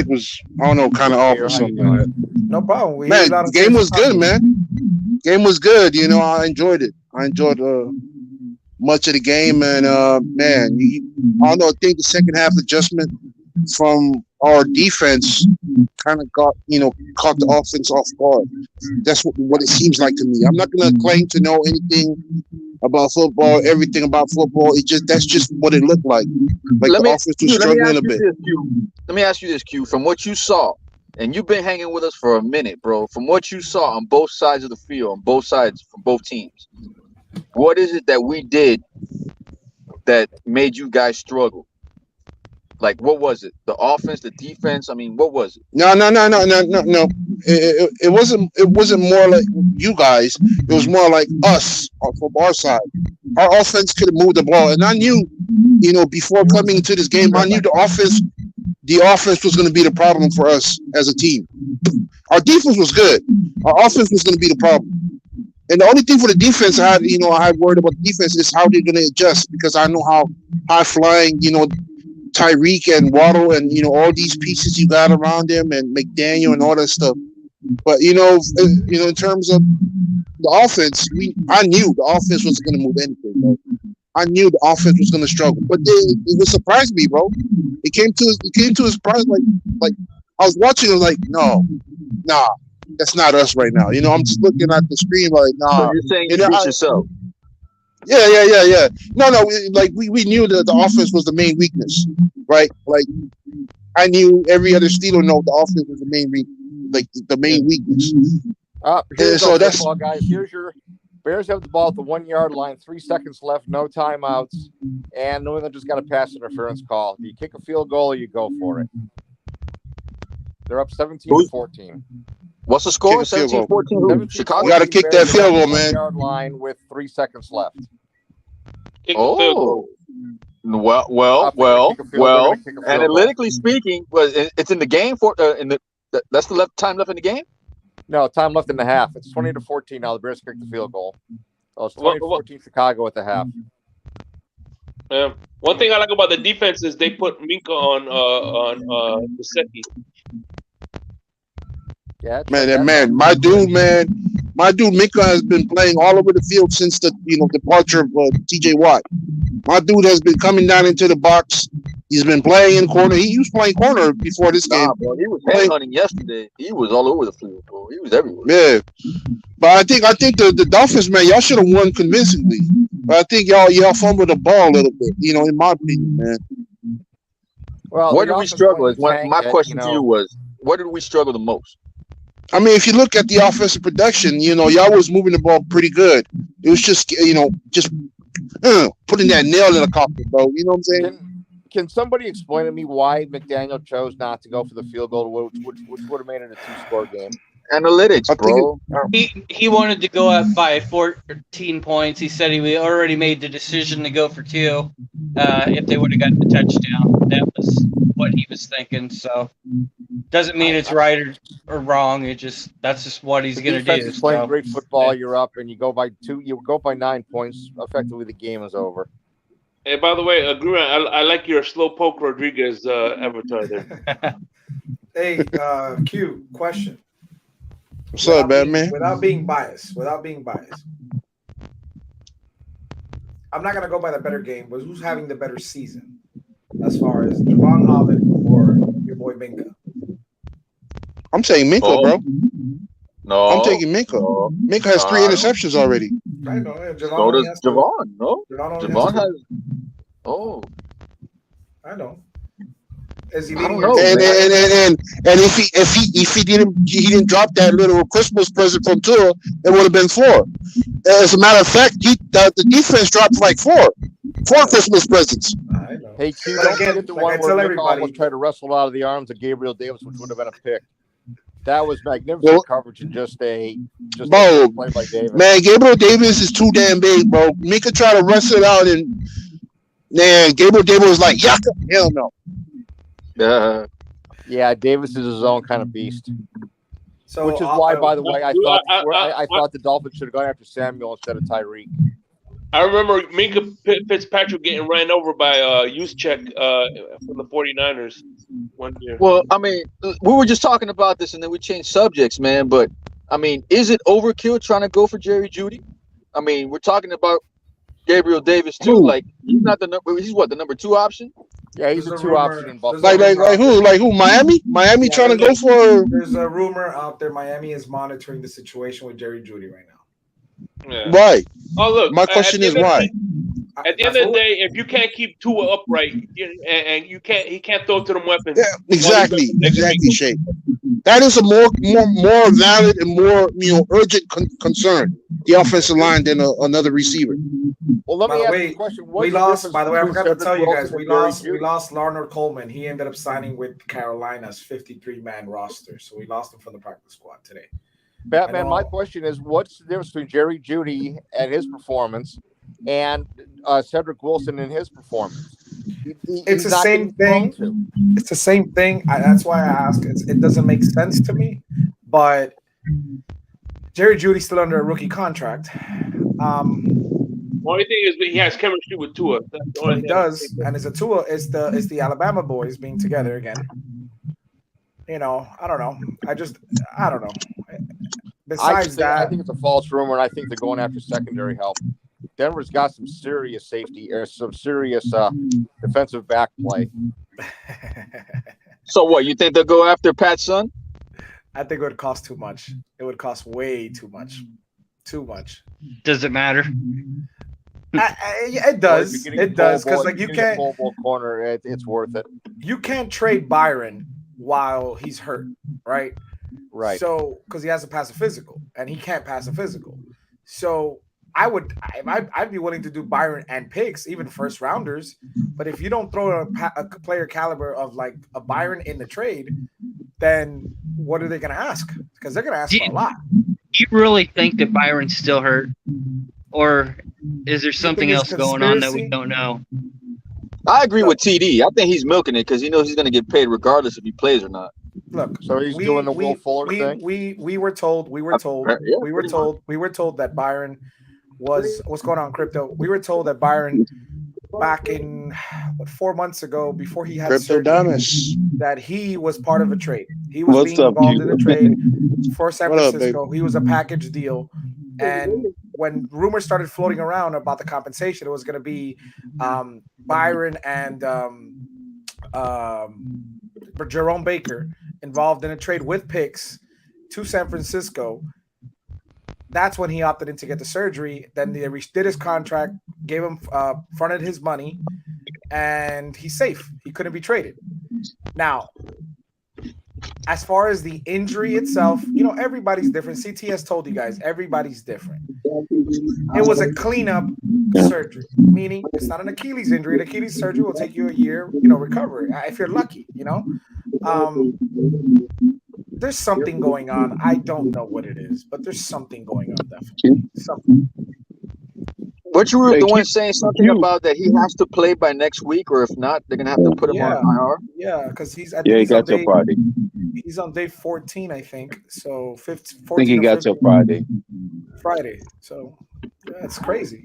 was, I don't know, kind of off or something. No problem. Man, the game was good, man. Game was good. I enjoyed it. I enjoyed much of the game, and man, I don't know. I think the second half adjustment from our defense kind of caught the offense off guard. That's what it seems like to me. I'm not going to claim to know anything about football, everything about football. That's just what it looked like. Like the offense was struggling a bit. Let me ask you this, Q. From what you saw, and you've been hanging with us for a minute, bro. From what you saw on both sides of the field, on both sides, from both teams, what is it that we did that made you guys struggle? Like, what was it? The offense, the defense? I mean, what was it? No. It wasn't more like you guys. It was more like us from our side. Our offense could have moved the ball, and I knew, before coming into this game, I knew the offense was going to be the problem for us as a team. Our defense was good. Our offense was going to be the problem. And the only thing for the defense I had worried about the defense is how they're going to adjust, because I know how high flying, Tyreek and Waddle and all these pieces you got around them, and McDaniel and all that stuff. But in terms of the offense, I knew the offense wasn't going to move anything, bro. I knew the offense was going to struggle, but it would surprise me, bro. It came to a surprise. Like I was watching, I was like, nah, that's not us right now. I'm just looking at the screen like, nah. So you're saying you beat yourself. Yeah. No. We knew that the offense was the main weakness, right? Like I knew every other Steeler know the offense was the main weakness. So that's ball, guys. Here's your Bears have the ball at the 1 yard line, 3 seconds left, no timeouts, and New England just got a pass interference call. Do you kick a field goal or you go for it? They're up 17-14. What's the score? 17-14. Chicago. You got to kick that field goal, man. 1 yard line with 3 seconds left. Well. Analytically speaking, it's in the game for that's the time left in the game. No, time left in the half. It's 20-14 now. The Bears kicked the field goal. So it's 20-14 Chicago at the half. One thing I like about the defense is they put Minka on Gesicki. Yeah, man, my dude, Minka has been playing all over the field since the departure of TJ Watt. My dude has been coming down into the box. He's been playing in corner. He was playing corner before this game. Bro, he was headhunting yesterday. He was all over the field, bro. He was everywhere. Yeah, but I think the Dolphins, man, y'all should have won convincingly. But I think y'all fumbled the ball a little bit. In my opinion, man. Well, where did we struggle? My question to you was, where did we struggle the most? I mean, if you look at the offensive production, y'all was moving the ball pretty good. It was just putting that nail in the coffin, bro. You know what I'm saying? Can somebody explain to me why McDaniel chose not to go for the field goal, which would have made it a 2-score game? Analytics, bro. He wanted to go up by 14 points. He said he already made the decision to go for 2 if they would have gotten the touchdown. That was what he was thinking. So doesn't mean it's right or wrong. That's just what he's going to do. He's playing great football. You're up and you go by 2. You go by 9 points. Effectively, the game is over. Hey, by the way, I like your Slowpoke Rodriguez avatar there. Hey, Q, question. What's up, Batman? Without being biased. I'm not going to go by the better game, but who's having the better season as far as Javon Holland or your boy Minka? I'm saying Minka, bro. No. I'm taking Minka. Minka has 3 interceptions already. I know. So does Javon, no? Javon has. Oh. I know. Is he and if he didn't drop that little Christmas present from Tua, it would have been 4. As a matter of fact, the defense dropped like 4 Christmas presents. I know. Hey, Q, don't forget the one where Nick almost tried to wrestle out of the arms of Gabriel Davis, which would have been a pick. That was magnificent coverage and just a play by Davis. Man, Gabriel Davis is too damn big, bro. Minka tried to wrestle it out, and man, Gabriel Davis was like, "Yuck, hell no." Yeah, Davis is his own kind of beast. So, which is why, by the way, I thought the Dolphins should have gone after Samuel instead of Tyreek. I remember Minka Fitzpatrick getting ran over by Juszczyk from the 49ers one year. Well, I mean, we were just talking about this, and then we changed subjects, man. But, I mean, is it overkill trying to go for Jerry Jeudy? I mean, we're talking about Gabriel Davis, too. Ooh. Like, he's not the number – he's what, the number 2 option? Yeah, he's a 2 option in Buffalo. Like who? Like who? Miami? Miami trying to go for – There's a rumor out there Miami is monitoring the situation with Jerry Jeudy right now. Yeah. Why? Oh, look. My question is why? At the end of the day, if you can't keep Tua upright and he can't throw to them weapons. Yeah, exactly, Shay. That is a more valid and more urgent concern. the offensive line than another receiver. Well, let By me the ask way, you a question. we What's the lost. difference By the way, I between forgot to Cedric tell you Wilson guys, we and Jerry lost. We Jeudy? lost Larnard Coleman. He ended up signing with Carolina's 53-man roster, so we lost him from the practice squad today. Batman, my question is, what's the difference between Jerry Jeudy and his performance and Cedric Wilson and his performance? It's the same thing. It's the same thing. That's why I ask. It doesn't make sense to me, but Jerry Jeudy's still under a rookie contract. Only thing is that he has chemistry with Tua. That's the only He thing. does, and it's a Tua. It's the Alabama boys being together again. I don't know. I don't know. Besides I think it's a false rumor, and I think they're going after secondary help. Denver's got some serious safety or some serious defensive back play. So what? You think they'll go after Pat's son? I think it would cost too much. It would cost way too much. Too much. Does it matter? It does. It does, because like you can't. Corner, it's worth it. You can't trade Byron while he's hurt, right? Right. So because he has to pass a physical, and he can't pass a physical. So I'd be willing to do Byron and picks, even first rounders. But if you don't throw a player caliber of like a Byron in the trade, then what are they going to ask? Because they're going to ask for a lot. Do you really think that Byron's still hurt? Or is there something else going on that we don't know? I agree with TD. I think he's milking it because he knows he's going to get paid regardless if he plays or not. Look, so he's doing the Will Fuller thing. We were told that Byron was what's going on, crypto. We were told that Byron back in 4 months ago, before he had Crypto surgery, that he was part of a trade. He was being involved in a trade for San Francisco. He was a package deal. And when rumors started floating around about the compensation, it was going to be Byron and Jerome Baker involved in a trade with picks to San Francisco. That's when he opted in to get the surgery. Then they redid his contract, gave him fronted his money, and he's safe. He couldn't be traded. Now, as far as the injury itself, everybody's different. CTS told you guys, everybody's different. It was a cleanup surgery, meaning it's not an Achilles injury. An Achilles surgery will take you a year, recovery, if you're lucky, There's something going on. I don't know what it is, but there's something going on, definitely. Something. But you were the one saying something about that he has to play by next week, or if not, they're gonna have to put him on IR. Yeah, because he's he got till Friday. He's on day 14, I think. So 15. I think he got till Friday. So that's crazy,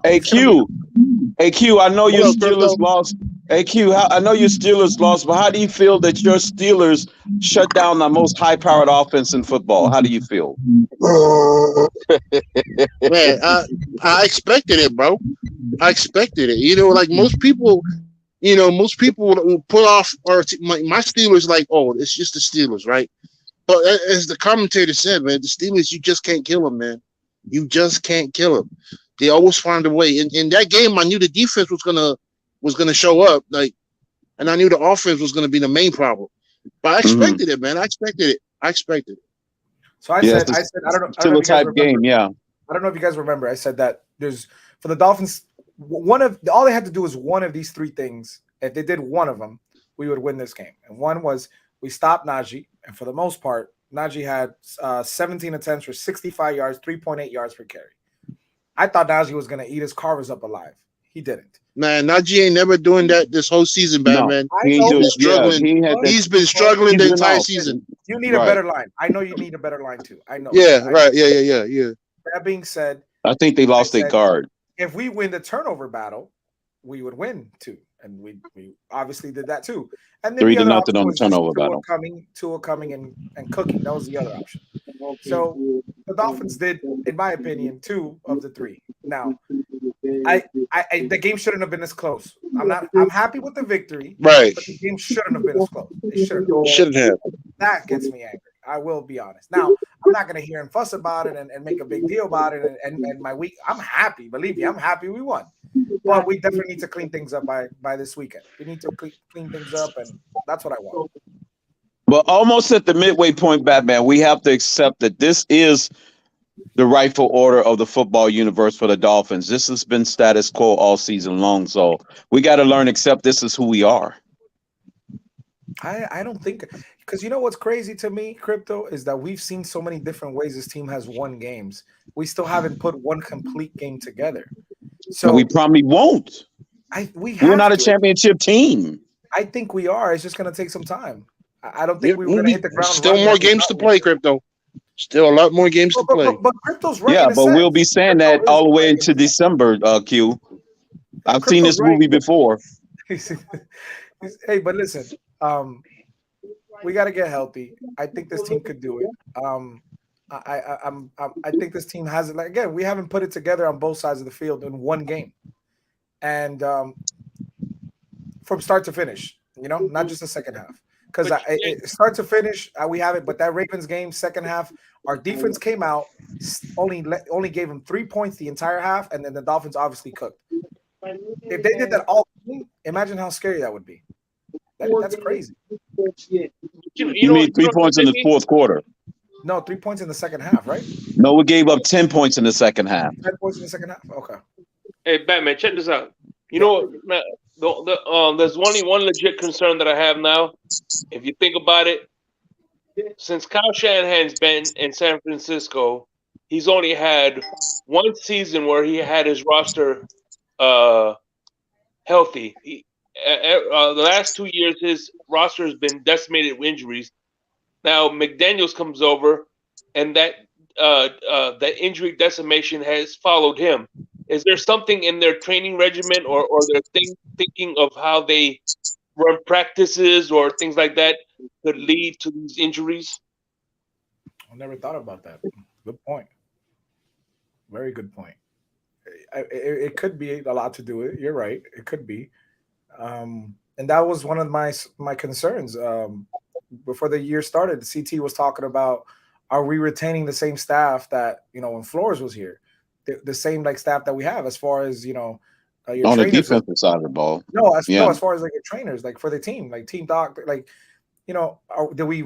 Hey Q, I know your Steelers lost. Hey Q, I know your Steelers lost, but how do you feel that your Steelers shut down the most high-powered offense in football? How do you feel? Man, I expected it, bro. I expected it. Like most people, put off my Steelers like, oh, it's just the Steelers, right? But as the commentator said, man, the Steelers, you just can't kill them, man. You just can't kill them. They always find a way. In that game, I knew the defense was gonna show up, and I knew the offense was gonna be the main problem. But I expected it, man. I expected it. So I said, I don't know. Still a type game, yeah. I don't know if you guys remember. I said that there's for the Dolphins, all they had to do was one of these three things. If they did one of them, we would win this game. And one was we stopped Najee, and for the most part, Najee had 17 attempts for 65 yards, 3.8 yards per carry. I thought Najee was going to eat his carvers up alive. He didn't. Man, Najee ain't never doing that this whole season, man. He's been struggling. He's been struggling the entire season. You need a better line. I know you need a better line too. I know. Yeah, right. Yeah. That being said, I think they lost their guard. If we win the turnover battle, we would win too. And we obviously did that too. And then 3-0 on the turnover battle. Tua coming and cooking. That was the other option. So the Dolphins did, in my opinion, 2 of the 3. Now, the game shouldn't have been this close. I'm happy with the victory. Right. But the game shouldn't have been as close. It shouldn't have. That gets me angry. I will be honest. Now, I'm not going to hear him fuss about it and make a big deal about it. And my week, I'm happy. Believe me, I'm happy we won. But we definitely need to clean things up by this weekend. We need to clean things up, and that's what I want. But almost at the midway point, Batman, we have to accept that this is the rightful order of the football universe for the Dolphins. This has been status quo all season long. So we got to learn, accept this is who we are. I don't think, because you know what's crazy to me, Crypto, is that we've seen so many different ways this team has won games. We still haven't put one complete game together. So we probably won't. We're not a championship team. I think we are. It's just going to take some time. I don't think we're going to hit the ground. Still more games to play, Crypto. Still a lot more games to play. But Crypto's right. Yeah, but we'll be saying that all the way into December, Q. I've seen this movie before. Hey, but listen, we got to get healthy. I think this team could do it. I think this team has it. Like, again, we haven't put it together on both sides of the field in one game, and from start to finish, not just the second half. Because start to finish, we have it. But that Ravens game, second half, our defense came out, only gave them 3 points the entire half, and then the Dolphins obviously cooked. If they did that all, imagine how scary that would be. That's crazy. You mean 3 points in the fourth quarter? No, 3 points in the second half, right? No, we gave up 10 points in the second half. 10 points in the second half? Okay. Hey, Batman, check this out. You know, there's only one legit concern that I have now. If you think about it, since Kyle Shanahan's been in San Francisco, he's only had one season where he had his roster healthy. The last 2 years, his roster has been decimated with injuries. Now McDaniels comes over, and that injury decimation has followed him. Is there something in their training regimen or their thinking of how they run practices or things like that could lead to these injuries? I never thought about that. Good point. Very good point. It could be a lot to do with it. You're right. It could be. And that was one of my concerns. Before the year started, the CT was talking about, are we retaining the same staff that, when Flores was here? The same staff that we have as far as, your on the defensive side of the ball. No, as far as your trainers, for the team, team doc, did we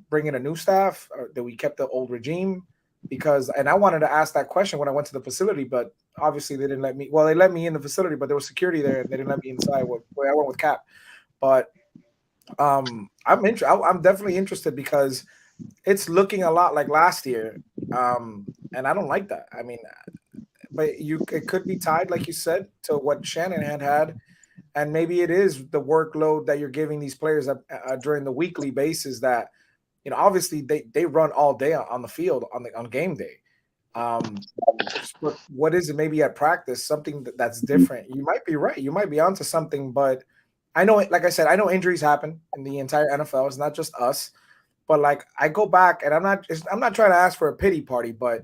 bring in a new staff? Or did we keep the old regime? And I wanted to ask that question when I went to the facility, but obviously they didn't let me. Well, they let me in the facility, but there was security there, and they didn't let me inside. Where I went with Cap, but I'm definitely interested because it's looking a lot like last year, and I don't like that. I mean, but it could be tied, like you said, to what Shanahan had, and maybe it is the workload that you're giving these players during the weekly basis that. Obviously they run all day on the field on game day. But what is it? Maybe at practice, something that's different. You might be right. You might be onto something. But I know, like I said, I know injuries happen in the entire NFL. It's not just us. But I go back, and I'm not trying to ask for a pity party, but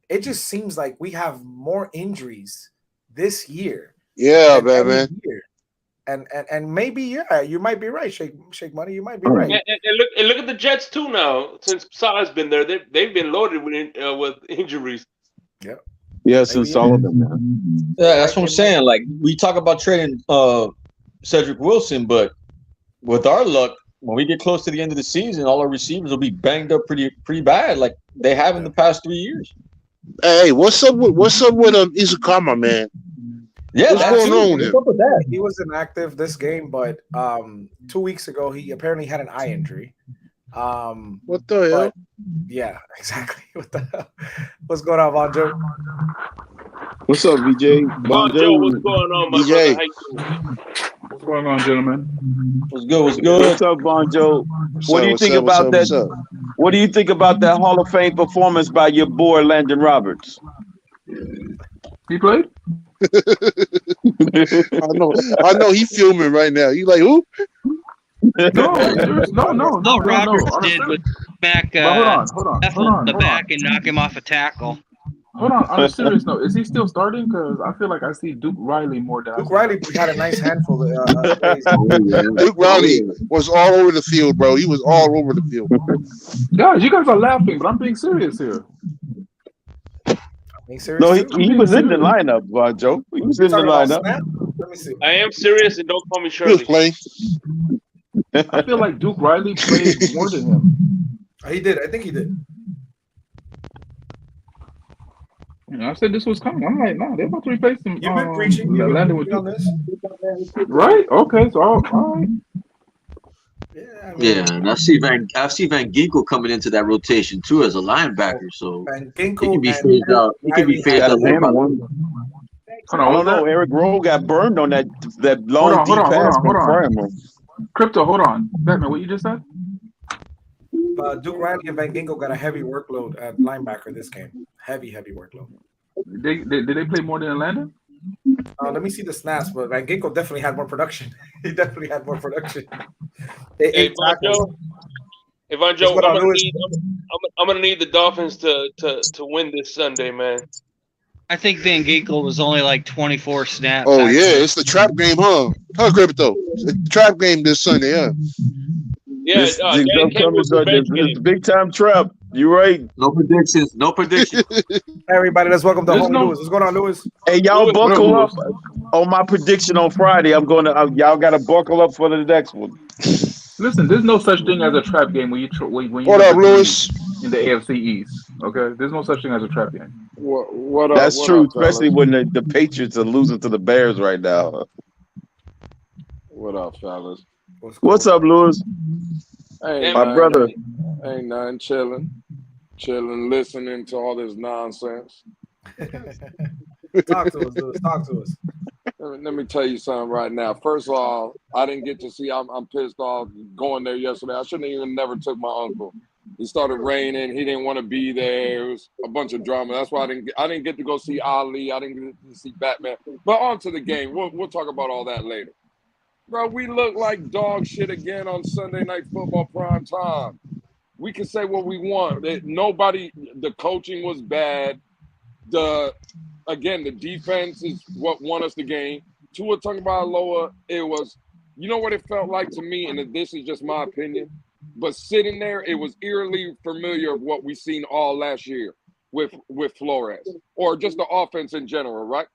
it just seems like we have more injuries this year. Yeah, man. And maybe you might be right, Shake Money. You might be right. And look at the Jets too now. Since Salah's been there, they've been loaded with injuries. Yep. Yeah, since Sullivan. Man. Yeah, that's what I'm saying. We talk about trading Cedric Wilson, but with our luck, when we get close to the end of the season, all our receivers will be banged up pretty bad, like they have in the past 3 years. Hey, what's up with Izukama, man? Yeah, what's going on? He was inactive this game, but 2 weeks ago he apparently had an eye injury. What the hell? Yeah, exactly. What the hell? What's going on, Bonjo? What's up, VJ? Bonjo, what's going on, my VJ? brother? What's going on, gentlemen? What's good? What's good? What's up, Bonjo? What do you think about that? What do you think about that Hall of Fame performance by your boy Landon Roberts? He played? I know he's filming right now. You like who? No. Roberts did with back hold on, the back and knock him off a tackle. Hold on, on a serious note, is he still starting? Because I feel like I see Duke Riley more than Duke Riley had a nice handful. Duke Riley was all over the field, bro. He was all over the field. Guys, you guys are laughing, but I'm being serious here. No, he was in the lineup, Joe. He was in the lineup. Let me see. I am serious, and don't call me Shirley. I feel like Duke Riley played more than him. He did. I think he did. I said this was coming. I'm like, nah, they're about to replace him. You've been preaching. You've been Landon with preaching on this. right? Okay, so all right. Yeah, and I see Van Ginkel coming into that rotation too as a linebacker, so Van he Ginkel can be and phased out. He can be phased That out. Atlanta one. Hold I on, don't know. Eric Rowe got burned on that long deep pass from Kramer. Crypto, hold on. Batman, what you just said? Duke Riley and Van Ginkel got a heavy workload at linebacker this game. Heavy workload. Did they play more than Atlanta? Let me see the snaps, but Van Ginkel definitely had more production. He definitely had more production. Hey, Von Joe, I'm gonna need the Dolphins to win this Sunday, man. I think Van Ginkel was only like 24 snaps. Oh yeah, it's the trap game, huh? Huh, Crypto? It's the trap game this Sunday, yeah. Yeah, It's a big time trap. You're right. No predictions. No predictions. Everybody, let's welcome the homie Lewis. What's going on, Lewis? Hey, y'all buckle up on my prediction on Friday. I'm going to. Y'all got to buckle up for the next one. Listen, there's no such thing as a trap game when you What up, Lewis? in the AFC East. Okay, there's no such thing as a trap game. What up? That's what true, up, especially fellas? when the Patriots are losing to the Bears right now. What up, fellas? What's up, Lewis? Hey, My man, brother. Ain't nothing. Chilling, listening to all this nonsense. Talk to us, Lewis. Talk to us. Let me tell you something right now. First of all, I didn't get to see. I'm pissed off going there yesterday. I shouldn't even never took my uncle. It started raining. He didn't want to be there. It was a bunch of drama. That's why I didn't get to go see Ali. I didn't get to see Batman. But on to the game. We'll talk about all that later. Bro, we look like dog shit again on Sunday Night Football prime time. We can say what we want. The coaching was bad. The defense is what won us the game. Tua Tagovailoa, it was, you know what it felt like to me, and this is just my opinion, but sitting there, it was eerily familiar of what we seen all last year with Flores, or just the offense in general, right?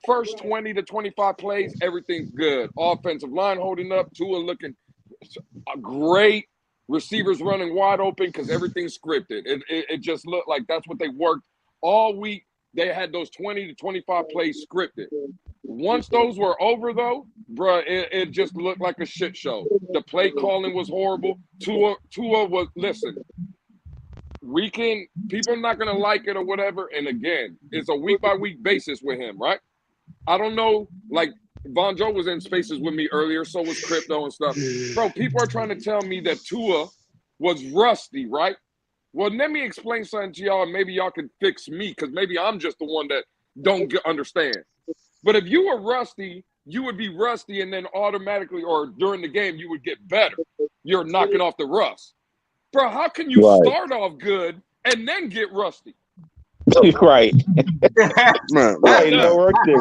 First 20 to 25 plays, everything's good. Offensive line holding up, Tua looking great. Receivers running wide open because everything's scripted. It just looked like that's what they worked all week. They had those 20 to 25 plays scripted. Once those were over, though, bruh, it just looked like a shit show. The play calling was horrible. Tua was, listen, people are not going to like it or whatever. And again, it's a week-by-week basis with him, right? I don't know, like, Von Joe was in spaces with me earlier, so was Crypto and stuff. Bro, people are trying to tell me that Tua was rusty, right? Well, let me explain something to y'all, and maybe y'all can fix me, because maybe I'm just the one that don't understand. But if you were rusty, you would be rusty, and then automatically, or during the game, you would get better. You're knocking off the rust. Bro, how can you start off good and then get rusty? Right. Right. No work there.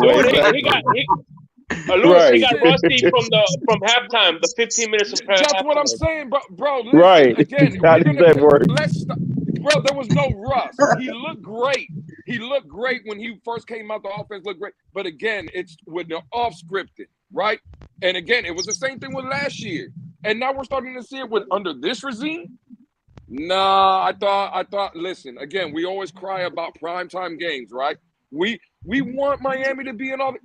Lewis, he got rusty from halftime, the 15 minutes from halftime. That's what I'm saying, bro. Listen, Right. Again, How does that work? Bro, there was no rust. He looked great. He looked great when he first came out. The offense looked great. But again, it's with the off-scripted, right? And again, it was the same thing with last year. And now we're starting to see it under this regime. Nah, I thought, listen, again, we always cry about primetime games, right? We want Miami to be in all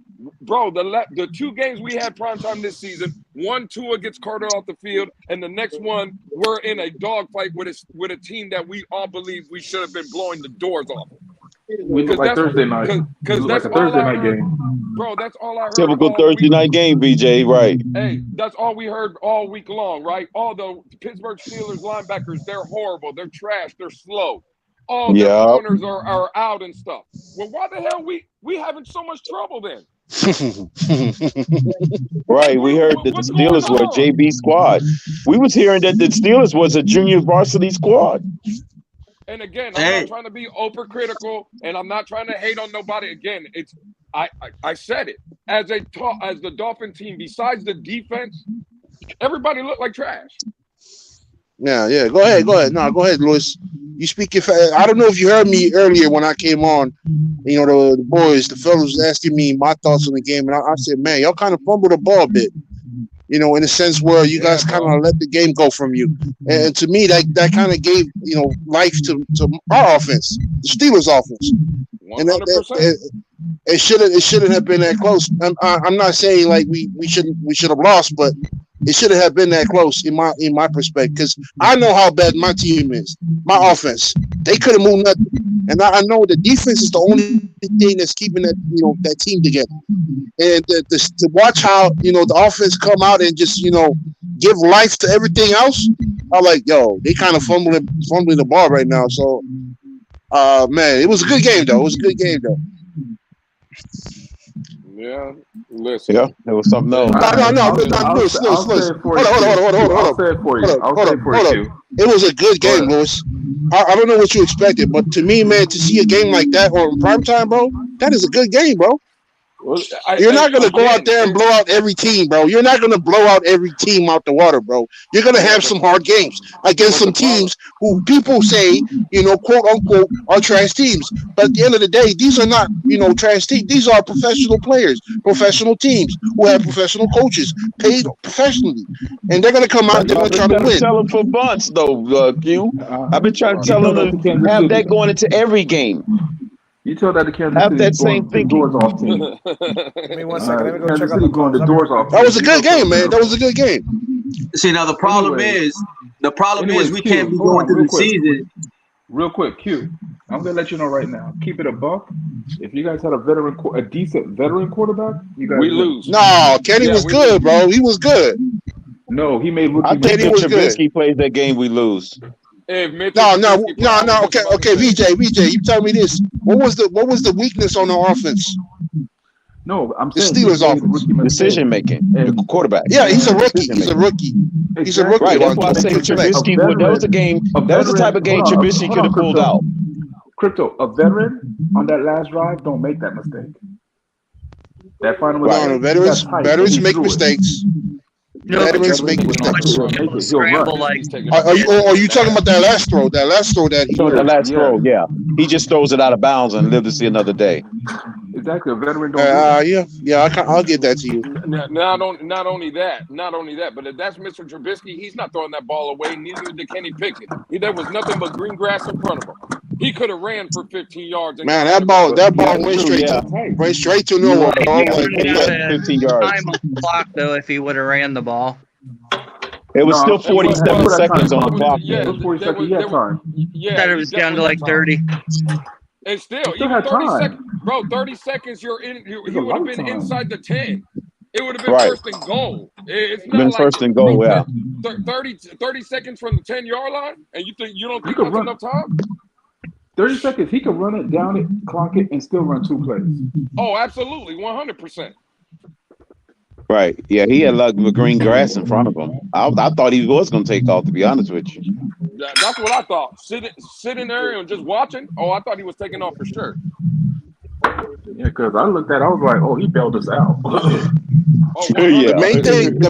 bro, the two games we had primetime this season, one Tua gets carted off the field, and the next one we're in a dogfight with a team that we all believe we should have been blowing the doors off. We look like Thursday night. Because like a Thursday night game. Bro, that's all I heard. Typical Thursday night game, BJ, right. Hey, that's all we heard all week long, right? All the Pittsburg Steelers linebackers, they're horrible. They're trash. They're slow. All the corners are out and stuff. Well, why the hell we having so much trouble then? Right, we heard that the Steelers were a JV squad. We was hearing that the Steelers was a junior varsity squad. And again, I'm not trying to be overcritical, and I'm not trying to hate on nobody. Again, it's I said it as the Dolphin team. Besides the defense, everybody looked like trash. Yeah. Go ahead. No, go ahead, Lewis. You speak if I don't know if you heard me earlier when I came on. You know, the fellas was asking me my thoughts on the game, and I said, man, y'all kind of fumbled the ball a bit. You know, in a sense where you guys kind of let the game go from you, and to me that kind of gave life to our offense, the Steelers' offense, 100%. It shouldn't have been that close. I'm not saying like we should have lost, but it shouldn't have been that close in my perspective, because I know how bad my team is, my offense. They couldn't move nothing, and I know the defense is the only thing that's keeping that team together. And to watch how the offense come out and just give life to everything else, I'm like, yo, they kind of fumbling the ball right now. So, man, it was a good game though. Yeah, listen. Yeah, there was something else. No. Listen. Hold on. It was a good game, Lewis. I don't know what you expected, but to me, man, to see a game like that on primetime, bro, that is a good game, bro. Well, You're not going to go out there and blow out every team, bro. You're not going to blow out every team out the water, bro. You're going to have some hard games against some teams who people say, quote unquote, are trash teams. But at the end of the day, these are not, trash teams. These are professional players, professional teams who have professional coaches paid professionally. And they're going to come out and they're going to try to win. Tell them for months, though, Q. I've been trying to tell them to have that going into every game. You told that the Kansas Have City that same thinking. doors off team. Give me 1 second. Let me go Kansas check out City going the doors off. That was a good game, man. That was a good game. See, now the problem is we can't be going through the season. Real quick, Q. I'm gonna let you know right now. Keep it a buck. If you guys had a decent veteran quarterback, you guys we lose. No, Kenny was good, bro. He was good. No, he made I think if Trubisky plays that game, we lose. No. Okay, VJ, you tell me this. What was the weakness on the offense? No, I'm the saying Steelers' offense. Decision making. The quarterback. Yeah, he's a rookie. He's a rookie. He's a rookie. Right, that's why I say Trubisky. That was a game. That was the type of game Trubisky could have pulled out. Crypto, a veteran on that last drive don't make that mistake. That final mistake. Veterans make mistakes. Veterans make mistakes. Are you talking about that last throw? That last throw, yeah. He just throws it out of bounds and live to see another day. Exactly, a veteran don't. I'll give that to you. Not only that, but if that's Mr. Trubisky, he's not throwing that ball away. Neither did Kenny Pickett. There was nothing but green grass in front of him. He could have ran for 15 yards. Man, that ball went straight to nowhere. 15 yards. Time on the clock though, if he would have ran the ball. It was still 47 seconds on the clock. Yeah, 40 seconds. Time. Yeah, thought it was down to like 30. And still, even 30 seconds, bro. 30 seconds, you're in. You would have been inside the 10. It would have been first and goal. It's not like first and goal, 30 seconds from the 10-yard line, and you don't think that's enough time? 30 seconds. He could run it, down it, clock it, and still run 2 plays. Oh, absolutely, 100%. Right. Yeah, he had like green grass in front of him. I thought he was going to take off, to be honest with you. That's what I thought. Sitting there and just watching. Oh, I thought he was taking off for sure. Yeah, because I looked at it, I was like, oh, he bailed us out. The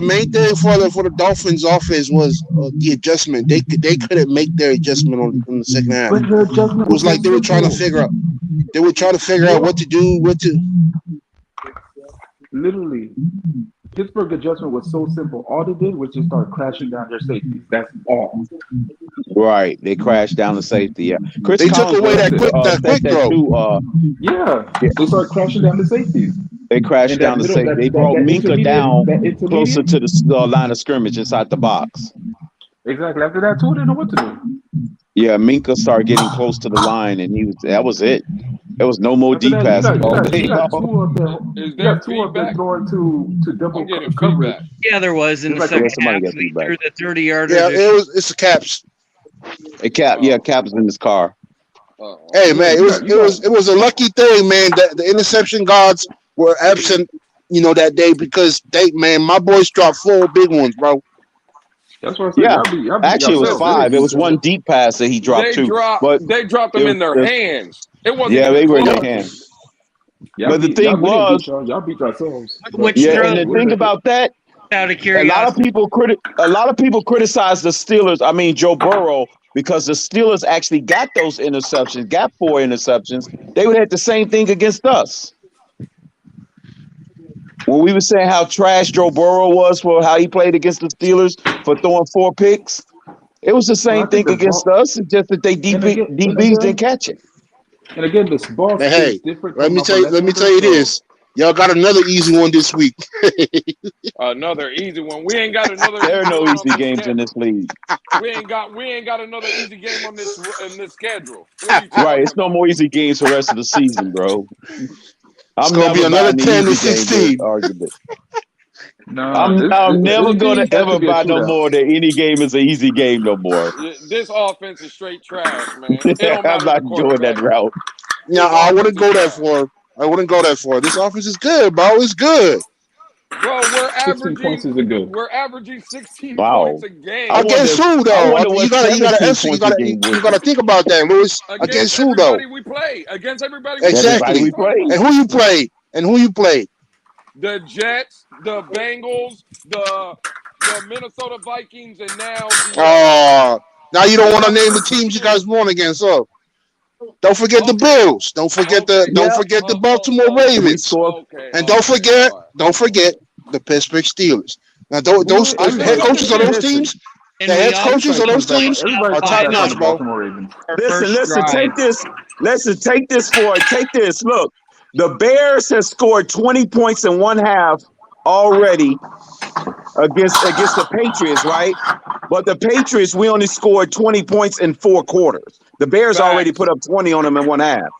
main thing for the Dolphins offense was the adjustment. They couldn't make their adjustment on the second half. It was like they were trying to figure out. They were trying to figure out what to do. Literally, Pittsburgh adjustment was so simple. All they did was just start crashing down their safeties. That's all. Right. They crashed down the safety. Yeah. They took away that quick throw. They started crashing down the safeties. They crashed down the safety. They brought Minka down closer to the line of scrimmage inside the box. Exactly. After that, too, they didn't know what to do. Yeah, Minka started getting close to the line, and that was it. There was no more deep passes all day. You got two of them throwing to double coverage. Yeah, there was in the second half. He threw the 30-yarder. Yeah, it's the Caps. Caps in his car. Hey man, it was a lucky thing, man, that the interception gods were absent, that day, because my boys dropped 4 big ones, bro. That's what I said. Actually, it was 5. It was one deep pass that he dropped too. They dropped them in their hands. It wasn't. Yeah, they were in their hands. But the thing was, y'all beat yourselves. And the thing about that, out of curiosity, a lot of people criticize the Steelers. I mean, Joe Burrow, because the Steelers actually got those interceptions, got 4 interceptions. They would have the same thing against us. when we were saying how trash Joe Burrow was for how he played against the Steelers for throwing 4 picks, it was the same thing against us. It's just that they DBs didn't catch it. And again, this ball But is hey, different. let me tell you this. Y'all got another easy one this week. Another easy one. We ain't got another. There are easy no one easy games in this league. We ain't got another easy game on this schedule. Right, it's no more easy games for the rest of the season, bro. It's gonna be another 10-16 argument. No, I'm never gonna ever buy no more that any game is an easy game no more. This offense is straight trash, man. It don't I'm matter not going that route. No, I wouldn't go that far. This offense is good, bro. It's good. Bro, we're 16 points isn't good. We're averaging 16 Wow. points a game. Against who though? You gotta think about that, Lewis. Against who though? We play. Against everybody Exactly. We play. And who you play? The Jets, the Bengals, the Minnesota Vikings, and now now you don't want to name the teams you guys won against, so don't forget the Bills. Don't forget the Baltimore Ravens. And don't forget the Pittsburgh Steelers. Now those head coaches on those teams, the head coaches on those teams are top notch, bro. Listen, take this. Listen, take this for it. Take this. Look, the Bears have scored 20 points in one half already against the Patriots, right? But the Patriots, we only scored 20 points in 4 quarters. The Bears already put up 20 on them in one half.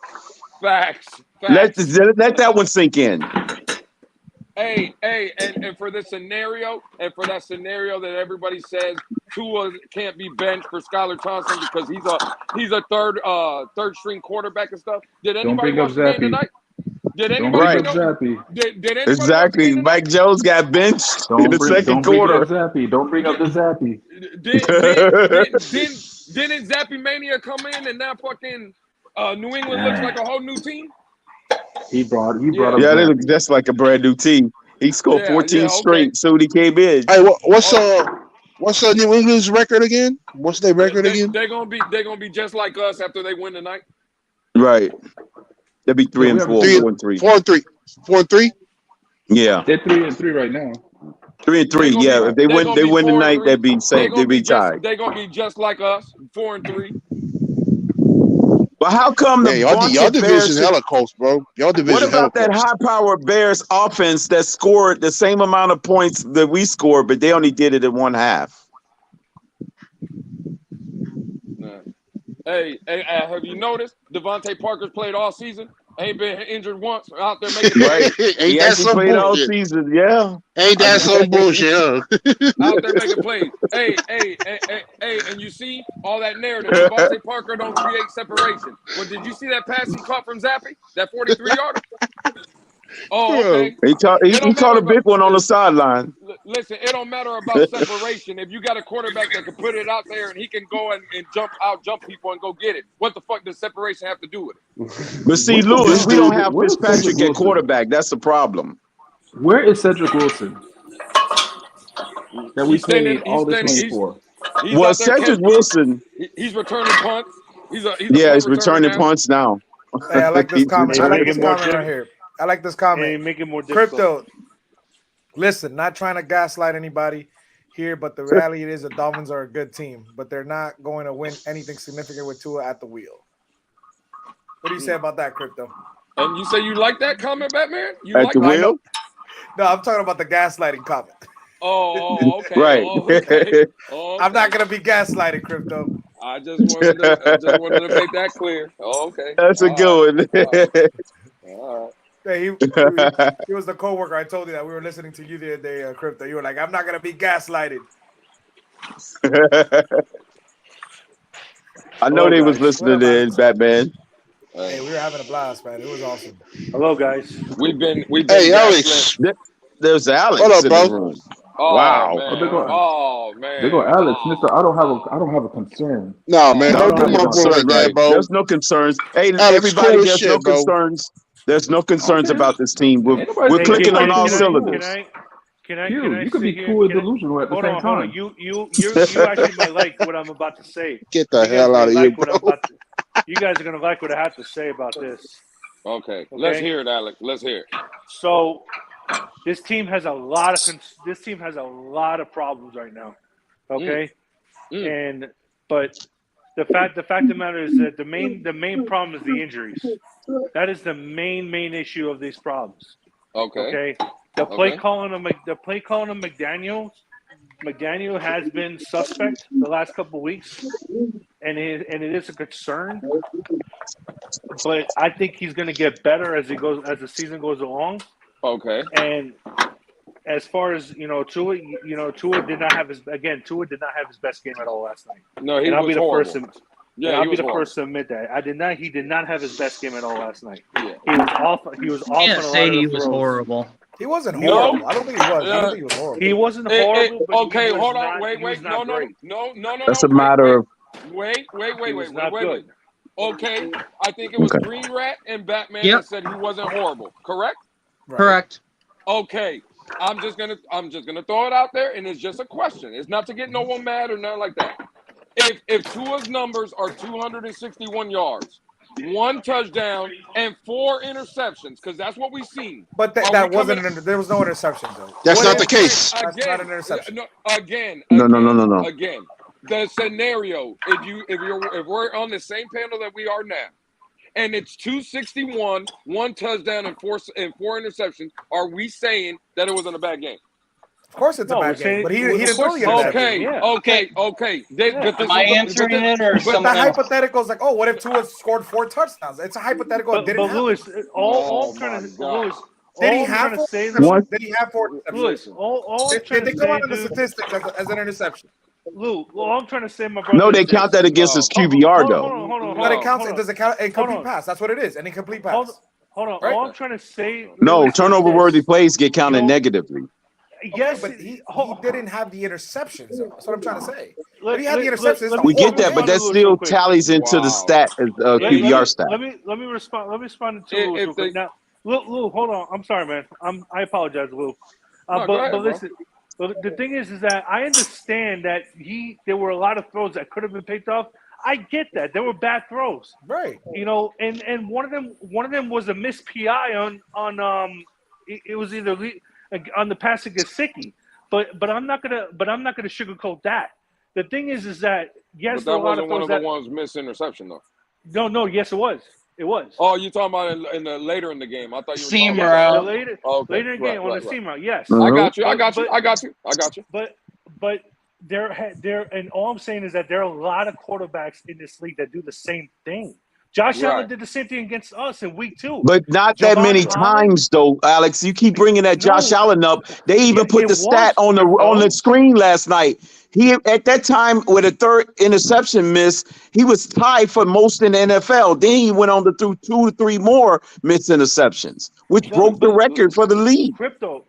Facts. Let that one sink in. Hey, and for this scenario, that everybody says Tua can't be benched for Skylar Thompson because he's a third string quarterback and stuff. Did anybody watch the game tonight? Did anybody did anybody exactly. Mike Jones got benched in the second quarter. Don't bring up the Zappy. Didn't Zappy Mania come in and now fucking New England looks like a whole new team? He brought up. Yeah, they look just like a brand new team. He scored 14 straight, so he came in. Hey, what's New England's record again? What's their record again? They're gonna be just like us after they win tonight. Right. They'll be 3-4, 4-3. 4-3. Yeah. They're 3-3 right now. 3-3. Yeah. If they win tonight, they'd be safe. They'd be tied. They're gonna be just like us, 4-3. But how come y'all division hella close, bro? Y'all division. What about that high-powered Bears offense that scored the same amount of points that we scored, but they only did it in one half? Hey, have you noticed Devontae Parker's played all season? Ain't been injured once. Out there making right. plays. Ain't that some played bullshit all season? Yeah. Ain't that some bullshit? Huh? Out there making plays. Hey, and you see all that narrative. Devontae Parker don't create separation. Well, did you see that pass he caught from Zappy? That 43-yarder? Oh, okay. He caught a big one on the sideline. Listen, it don't matter about separation. If you got a quarterback that can put it out there and he can go and jump people and go get it, what the fuck does separation have to do with it? But see, Lewis, we don't have Fitzpatrick at quarterback. That's the problem. Where is Cedric Wilson? That we paid all this money for. Well, Cedric Wilson. He's returning punts. He's returning punts now. Hey, I like this comment. I like this comment right here. I like this comment. Make it more difficult. Crypto, listen, not trying to gaslight anybody here, but the reality is the Dolphins are a good team, but they're not going to win anything significant with Tua at the wheel. What do you say about that, Crypto? And you say you like that comment, Batman? You at like the wheel? No, I'm talking about the gaslighting comment. Oh, okay. Right. Oh, okay. I'm not going to be gaslighting, Crypto. I just wanted to make that clear. Oh, okay. That's a good one. All right. Hey, he was the coworker. I told you that we were listening to you the other day, Crypto. You were like, "I'm not gonna be gaslighted." I know they was listening in, Batman. Hey, we were having a blast, man. It was awesome. Hello, guys. We've been. Hey, Alex. There's Alex. What up, in bro? the room. Oh, wow. Man. They go, Alex, Mister. I don't have a concern. No, man. Don't do my boy like that, bro. There's no concerns. Hey, Alex, everybody, cool there's shit, no bro. concerns. There's no concerns about this team. We're clicking on all cylinders. Can I You can be cool and delusional at the same time. You actually might like what I'm about to say. Get the hell out of here, bro. You guys are gonna like what I have to say about this. Okay, let's hear it, Alex. Let's hear it. So, This team has a lot of problems right now. Okay, but the fact of the matter is that the main problem is the injuries. That is the main issue of these problems. Okay. The play calling of McDaniel has been suspect the last couple of weeks, and it is a concern. But I think he's going to get better as the season goes along. Okay. And as far as Tua did not have his best game at all last night. No, he and I'll was be the horrible. first to, Yeah, I'll he be the was first to admit that. He did not have his best game at all last night. Yeah. He was off. He was off. Can't on a say lot of he the was throws. horrible. He wasn't horrible. No. I don't think he was. I don't think he was horrible. He wasn't horrible. But Okay, he was hold on. not, Wait. he was No. not great. That's a matter of. Wait. not good. Okay, I think it was Okay. Green Rat and Batman Yep. that said he wasn't horrible. Correct? Right. Correct. Okay. I'm just gonna throw it out there, and it's just a question. It's not to get no one mad or nothing like that. If Tua's numbers are 261 yards, 1 touchdown, and 4 interceptions, because that's what we've seen. But Are that we wasn't. coming- There was no interceptions though. That's What not if- the case. That's not an interception. No. No. Again, the scenario. If we're on the same panel that we are now, and it's 261, 1 touchdown, and 4 interceptions, are we saying that it wasn't a bad game? Of course, it's a bad game. But he didn't throw the interception. Okay. Am I answering it or But the someone else? hypothetical is like, oh, what if Tua scored 4 touchdowns? It's a hypothetical. It didn't But happen. Lewis, all I'm trying to Did he all I'm have trying to 4 say is interceptions? Did he have 4 interceptions? Lewis, all I'm Did trying they to come say, out in the dude, statistics as an interception? Lou, all I'm trying to say, my brother. No, they is count this. that against his QBR though. Hold on. But it counts. hold It on. doesn't count. Incomplete Hold on. pass. That's what it is. An incomplete pass. Hold on. Right? All I'm trying to say. No, Lewis, is turnover this. worthy plays get counted negatively. Yes, but he didn't have the interceptions. Though. That's what I'm trying to say. If he had the interceptions, let We me- get that, but that still tallies into the stat as QBR stat. Let me respond to Lou real quick. Now, Lou, hold on. I'm sorry, man. I apologize, Lou. No, go ahead, but bro. listen. But the thing is that I understand that there were a lot of throws that could have been picked off. I get that there were bad throws, right? And one of them was a missed PI on it was either on the pass against Sicky, but I'm not gonna sugarcoat that. The thing is that yes, But there that were a lot of wasn't one throws of the ones missed interception though. No, yes, it was. It was. Oh, you talking about in the later in the game? I thought you were Seam talking route. about Later in the game on the seam route. Yes, I got you. I got you. But there, and all I'm saying is that there are a lot of quarterbacks in this league that do the same thing. Josh Right. Allen did the same thing against us in week 2. But not that Javon many Holland- times though, Alex. You keep bringing that Josh Allen up. They even Yeah, put it the stat was, on the screen last night. He at that time with a 3rd interception miss, he was tied for most in the NFL. Then he went on to throw 2 to 3 more missed interceptions, which broke the record for the league. Crypto.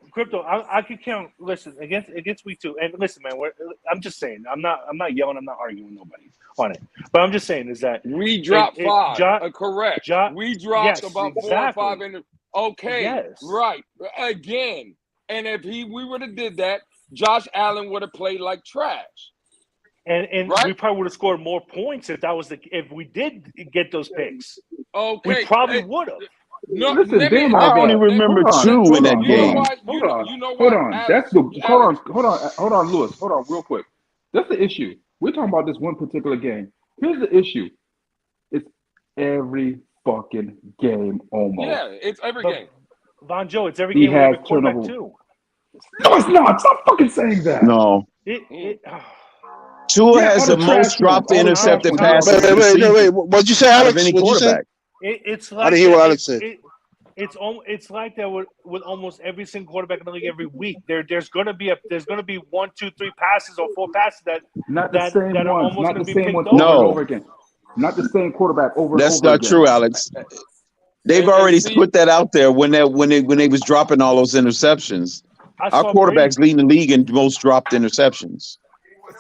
I could count. Listen, against week 2, and listen, man. I'm just saying. I'm not yelling. I'm not arguing with nobody on it. But I'm just saying is that we dropped 5. Correct. We dropped yes, about 4 exactly. or 5. Okay. Yes. Right. Again. And if we would have did that, Josh Allen would have played like trash. And Right? we probably would have scored more points if we did get those picks. Okay. We probably would have. No, Listen, let they me- might I only remember Hold on. 2 in that Hold on. game. Hold on. Alex, Hold on, Lewis. Hold on, real quick. That's the issue. We're talking about this one particular game. Here's the issue. It's every fucking game almost. Yeah, it's every But- game. Von Joe, it's every He game with every has quarterback turnover. too. No, it's not. Stop fucking saying that. No. Tua Yeah, has all the the trash most dropped ones, all the intercepted trash ones. passes. Wait, of the season what'd you say, out of Alex? any What'd you say? quarterback. It's I like didn't hear what Alex said. It's like that with almost every single quarterback in the league every week. There's gonna be 1, 2, 3 passes or 4 passes that Not the that same are ones. almost Not gonna the be same picked ones off. over and No. over again. Not the same quarterback over That's and over not again. true, Alex. They've And already see- put that out there when they was dropping all those interceptions. I Our saw quarterbacks leading the league in most dropped interceptions.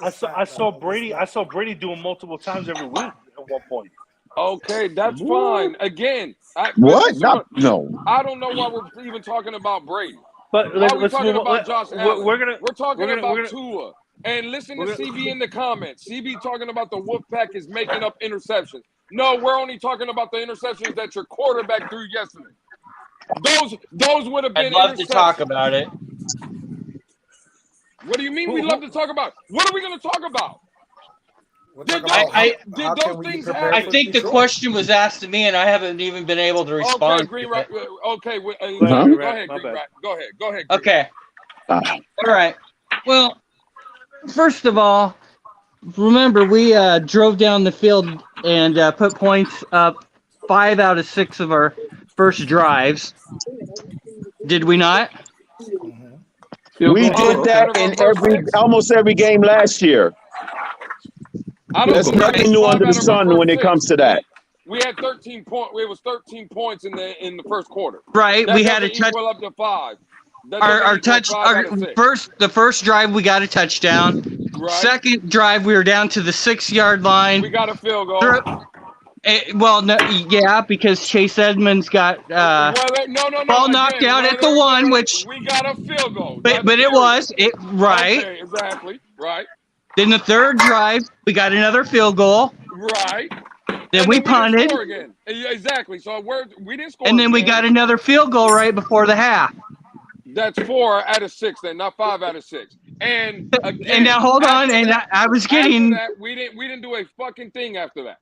I saw Brady do them multiple times every week at one point. Okay, that's fine. Again, What? No. I don't know why we're even talking about Brady. But Why are we let's talking move on. about Josh Allen? We're talking gonna- about Tua. And listen to CB in the comments. CB talking about the Wolfpack is making up interceptions. No, we're only talking about the interceptions that your quarterback threw yesterday. Those would have been I'd love to talk interceptions. about it. What do you mean we love to talk about? What are we going to talk about? Did I those things happen? I think the question was asked to me, and I haven't even been able to respond. Okay, Green Rat. Okay, go ahead, Green Rat. Go ahead. Green Okay. Rat. All right. Well, first of all, remember we drove down the field and put points up 5 out of 6 of our first drives. Did we not? We did that in almost every game last year. There's nothing new under the sun when it comes to that. We had 13 points. It was 13 points in the first quarter. Right. We had a touch. Equal up to 5. The first drive we got a touchdown. Right. Second drive we were down to the 6-yard line. We got a field goal. Because Chase Edmonds got ball knocked out at the 1, which we got a field goal. But it was right. Okay, exactly. Right. Then the third drive we got another field goal. Right. Then we punted. Didn't score again. Exactly. So we didn't score. And then we got another field goal right before the half. That's 4 out of 6, then, not 5 out of 6. And again, and now hold on, and I was getting. That, we didn't do a fucking thing after that.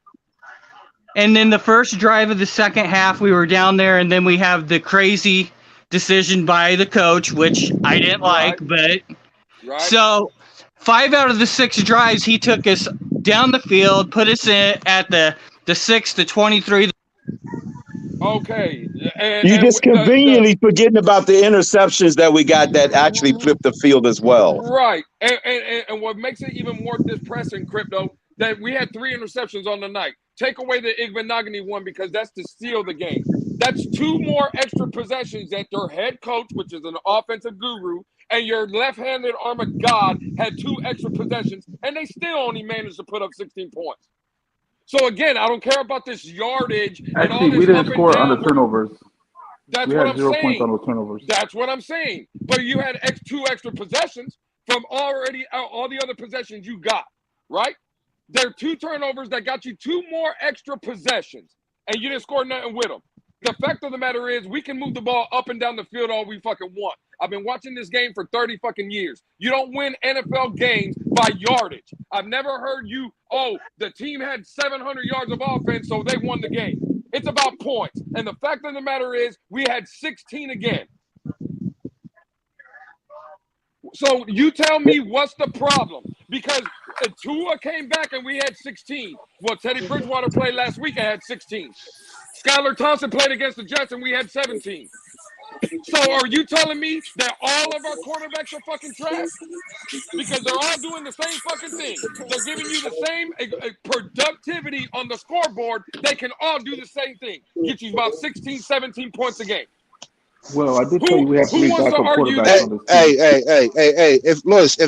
And then the first drive of the second half, we were down there, and then we have the crazy decision by the coach, which I didn't like, but so 5 out of the 6 drives, he took us down the field, put us in at the 6 to 23. Okay. You just conveniently forgetting about the interceptions that we got that actually flipped the field as well. Right. And what makes it even more depressing, Crypto, that we had 3 interceptions on the night. Take away the Igbenogany one because that's to steal the game. That's 2 more extra possessions that their head coach, which is an offensive guru, and your left-handed arm of God had 2 extra possessions, and they still only managed to put up 16 points. So again, I don't care about this yardage. Actually, we didn't score on the turnovers. That's we what had I'm 0 saying. points on those turnovers. That's what I'm saying. But you had 2 extra possessions from already all the other possessions you got, right? There are 2 turnovers that got you 2 more extra possessions, and you didn't score nothing with them. The fact of the matter is, we can move the ball up and down the field all we fucking want. I've been watching this game for 30 fucking years. You don't win NFL games by yardage. I've never heard the team had 700 yards of offense, so they won the game. It's about points. And the fact of the matter is, we had 16 again. So you tell me what's the problem? Because Tua came back and we had 16. Well, Teddy Bridgewater played last week and had 16. Skylar Thompson played against the Jets and we had 17. So are you telling me that all of our quarterbacks are fucking trash? Because they're all doing the same fucking thing. They're giving you the same productivity on the scoreboard. They can all do the same thing. Get you about 16, 17 points a game. Well, I did tell you we have to make backup quarterbacks on this team. Hey! If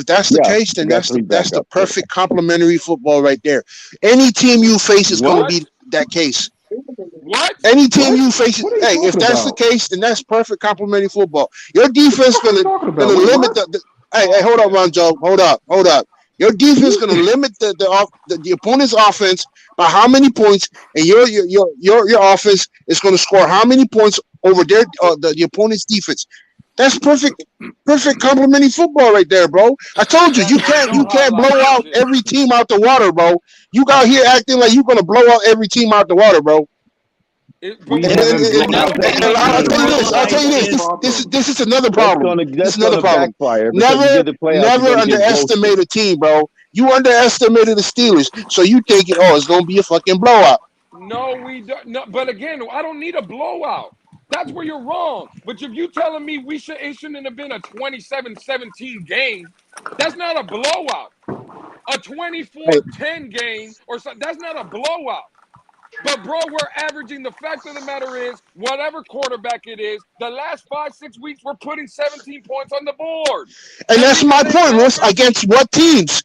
that's the case, then that's the perfect complementary football right there. Any team you face is going to be that case. What? Any team you face, if that's the case, then that's perfect complementary football. Your defense going to limit the. Hey, hold up, Ronjo. Hold up. Your defense going to limit the opponent's offense by how many points, and your offense is going to score how many points over the opponent's defense. That's perfect complementary football right there, bro. I told you can't blow out every team out the water, bro. You out here acting like you're gonna blow out every team out the water, bro. I'll tell you this. This is another problem. This is another problem. Never underestimate a team, bro. You underestimated the Steelers, so you thinking, it's gonna be a fucking blowout. No, we don't. No, but again, I don't need a blowout. That's where you're wrong. But if you telling me it shouldn't have been a 27-17 game, that's not a blowout. A 24-10 game or something, that's not a blowout. But, bro, we're averaging. The fact of the matter is, whatever quarterback it is, the last 5-6 weeks, we're putting 17 points on the board. And that's my point, Russ. Against what teams?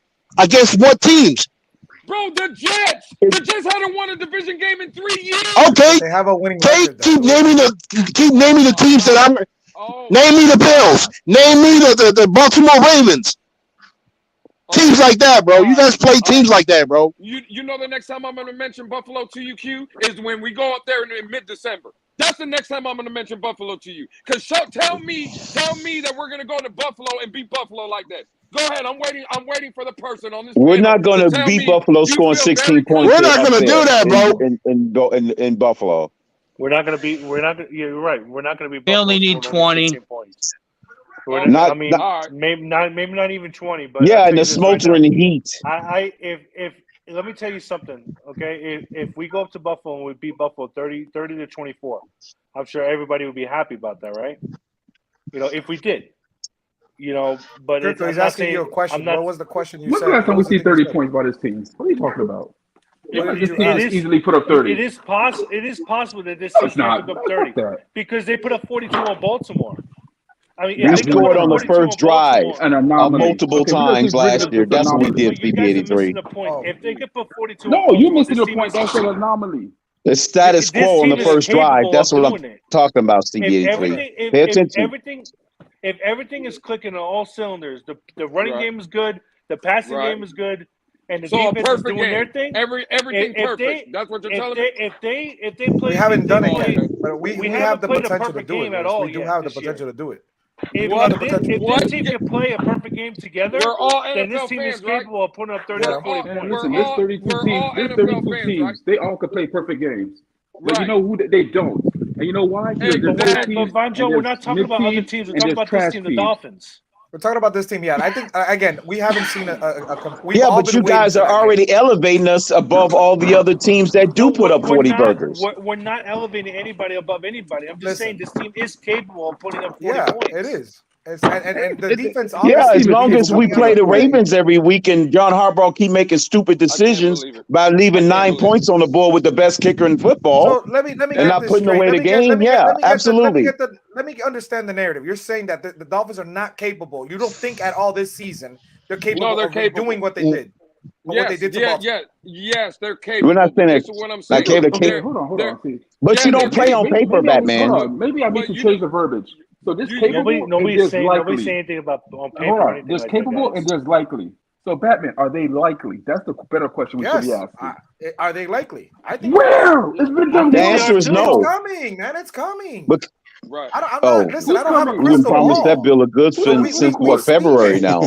Bro, the Jets. The Jets haven't won a division game in 3 years. Okay. They have a winning record. Keep naming the teams that I'm. Name me the Bills. Name me the Baltimore Ravens. Teams like that, bro. You guys play teams like that, bro. You know the next time I'm going to mention Buffalo to you, Q, is when we go up there in mid-December. That's the next time I'm going to mention Buffalo to you. Because tell me that we're going to go to Buffalo and beat Buffalo like that. Go ahead. I'm waiting for the person on this. We're not going to beat Buffalo scoring 16 points. We're not going to do that, bro. In Buffalo. We're not going to be. We're not. You're right. We're not going to be. We only need 20 points. Maybe not even 20. But yeah, and the smoldering heat. If let me tell you something, okay? If we go up to Buffalo and we beat Buffalo 30 to 24, I'm sure everybody would be happy about that, right? If we did. But Kirko, he's asking you a question. What was the question you said? When's the last time we see 30 points by this team? What are you talking about? This team is easily put up 30. It is possible that this team can put up 30 because they put up 42 on Baltimore. I mean, we scored on the first drive multiple times last year. That's what we did, BB83. If they could put 42, you missed the point. That's an anomaly. The status quo on the first drive. That's what I'm talking about, CB83. Pay attention. If everything is clicking on all cylinders, the running game is good, the passing game is good, and the defense is doing their thing. Everything perfect. That's what you're telling me. If they play, we haven't done it yet, but we have the potential to do it. We do have the potential to do it. If this team can play a perfect game together, then this team is capable of putting up 30 or 40 points. Listen, there's 32 teams. They all could play perfect games. But you know who they don't. And you know why? But Vanjo, we're not talking about other teams. We're talking about this team, the Dolphins. We're talking about this team, yeah. I think again, we haven't seen a but you guys are already elevating us above all the other teams that do put up 40 burgers. We're not elevating anybody above anybody. I'm just saying this team is capable of putting up 40 points. It is. And the defense. Yeah, as long as we play the Ravens every week and John Harbaugh keep making stupid decisions by leaving 9 points on the board with the best kicker in football, so let me and not putting away the game. Absolutely. Let me understand the narrative. You're saying that the Dolphins are not capable. You don't think at all this season they're capable of doing what they did. What they did to Baltimore. Yes, they're capable. We're not saying that. This is what I'm saying. Hold on. But you don't play on paper, Batman. Maybe I need to change the verbiage. So this capable nobody's saying likely. anything about on paper. Hold on. There's capable and there's likely. So Batman, are they likely? That's the better question we should be asking. Are they likely? I think. Where? It's been done. The answer is no. It's coming, man. It's coming. But right. Listen, I don't have a we've been crystal promised ball. that bill of goods since February now.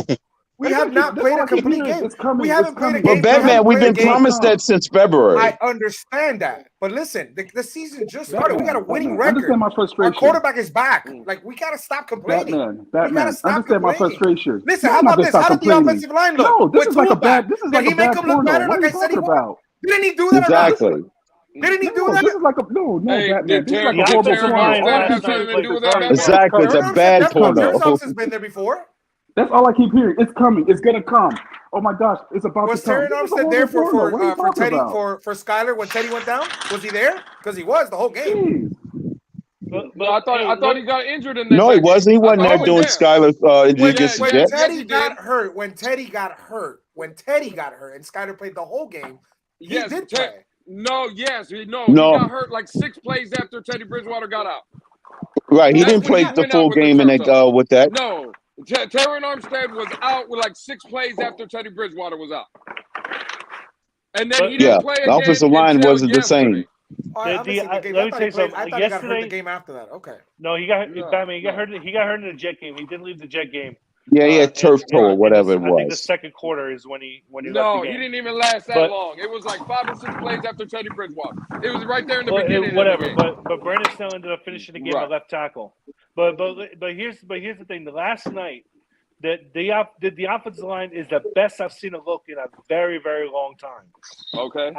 We have not played a complete game. We haven't played a game. But Batman, we've been promised that since February. I understand that. But listen, the season just started. We got a winning record. Understand my frustration. Our quarterback is back. Like, we got to stop complaining. Batman, understand my frustration. Listen, how about this? How did the offensive line look? No, this is like a bad Did he make him look better like I said he would? Didn't he do that? Exactly. Didn't he do that? This is like a Batman. This is like a horrible Exactly, it's a bad porno. Terrence has been there before. That's all I keep hearing. It's coming. It's gonna come. Oh my gosh, it's about to come. Was Terry Armstead there for Teddy for Skyler when Teddy went down? Was he there? Because he was the whole game. No, I thought he got injured in that. No, he wasn't. He wasn't there doing Skyler's against the Jets. When Teddy got hurt, and Skyler played the whole game, he did play. No. He got hurt like 6 plays after Teddy Bridgewater got out. Right, he didn't play the full game in it with that. No. Terry Armstead was out with like 6 plays after Teddy Bridgewater was out. And then he didn't play again. The offensive line wasn't the same. Let me tell you something. I thought he got hurt the game after that. Okay. No, he got hurt in the Jet game. He didn't leave the Jet game. Yeah, he had turf toe or whatever it was. I think the second quarter is when he left the game. No, he didn't even last that long. It was like 5 or 6 plays after Teddy Bridgewater. It was right there in the beginning. Whatever. But Brandon still ended up finishing the game at left tackle. But here's the thing. The last night, the offensive line is the best I've seen it look in a very, very long time. Okay.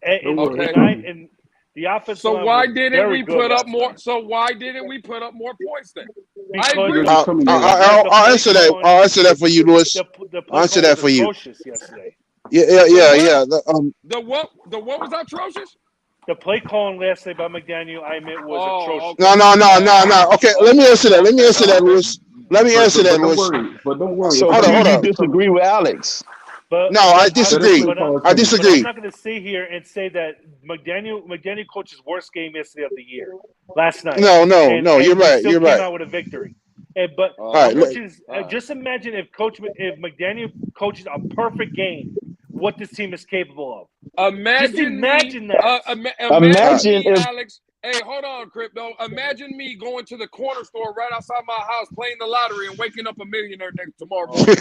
And the offensive line. So why didn't we put up more? So why didn't we put up more points then? I agree. I'll answer that. I'll answer that for you, Louis. I'll answer that for you. Yeah. The what was atrocious? The play calling last night by McDaniel, I admit, was atrocious. No. Okay, let me answer that, Louis. But don't worry. So hold on. You disagree with Alex? No, I disagree. I disagree. I'm not going to sit here and say that McDaniel coached his worst game yesterday of the year, last night. No. You're right. You're right. Came out with a victory. Just imagine if McDaniel coaches a perfect game, what this team is capable of. Imagine if Alex Hey, hold on, Crypto. Imagine me going to the corner store right outside my house, playing the lottery, and waking up a millionaire tomorrow morning.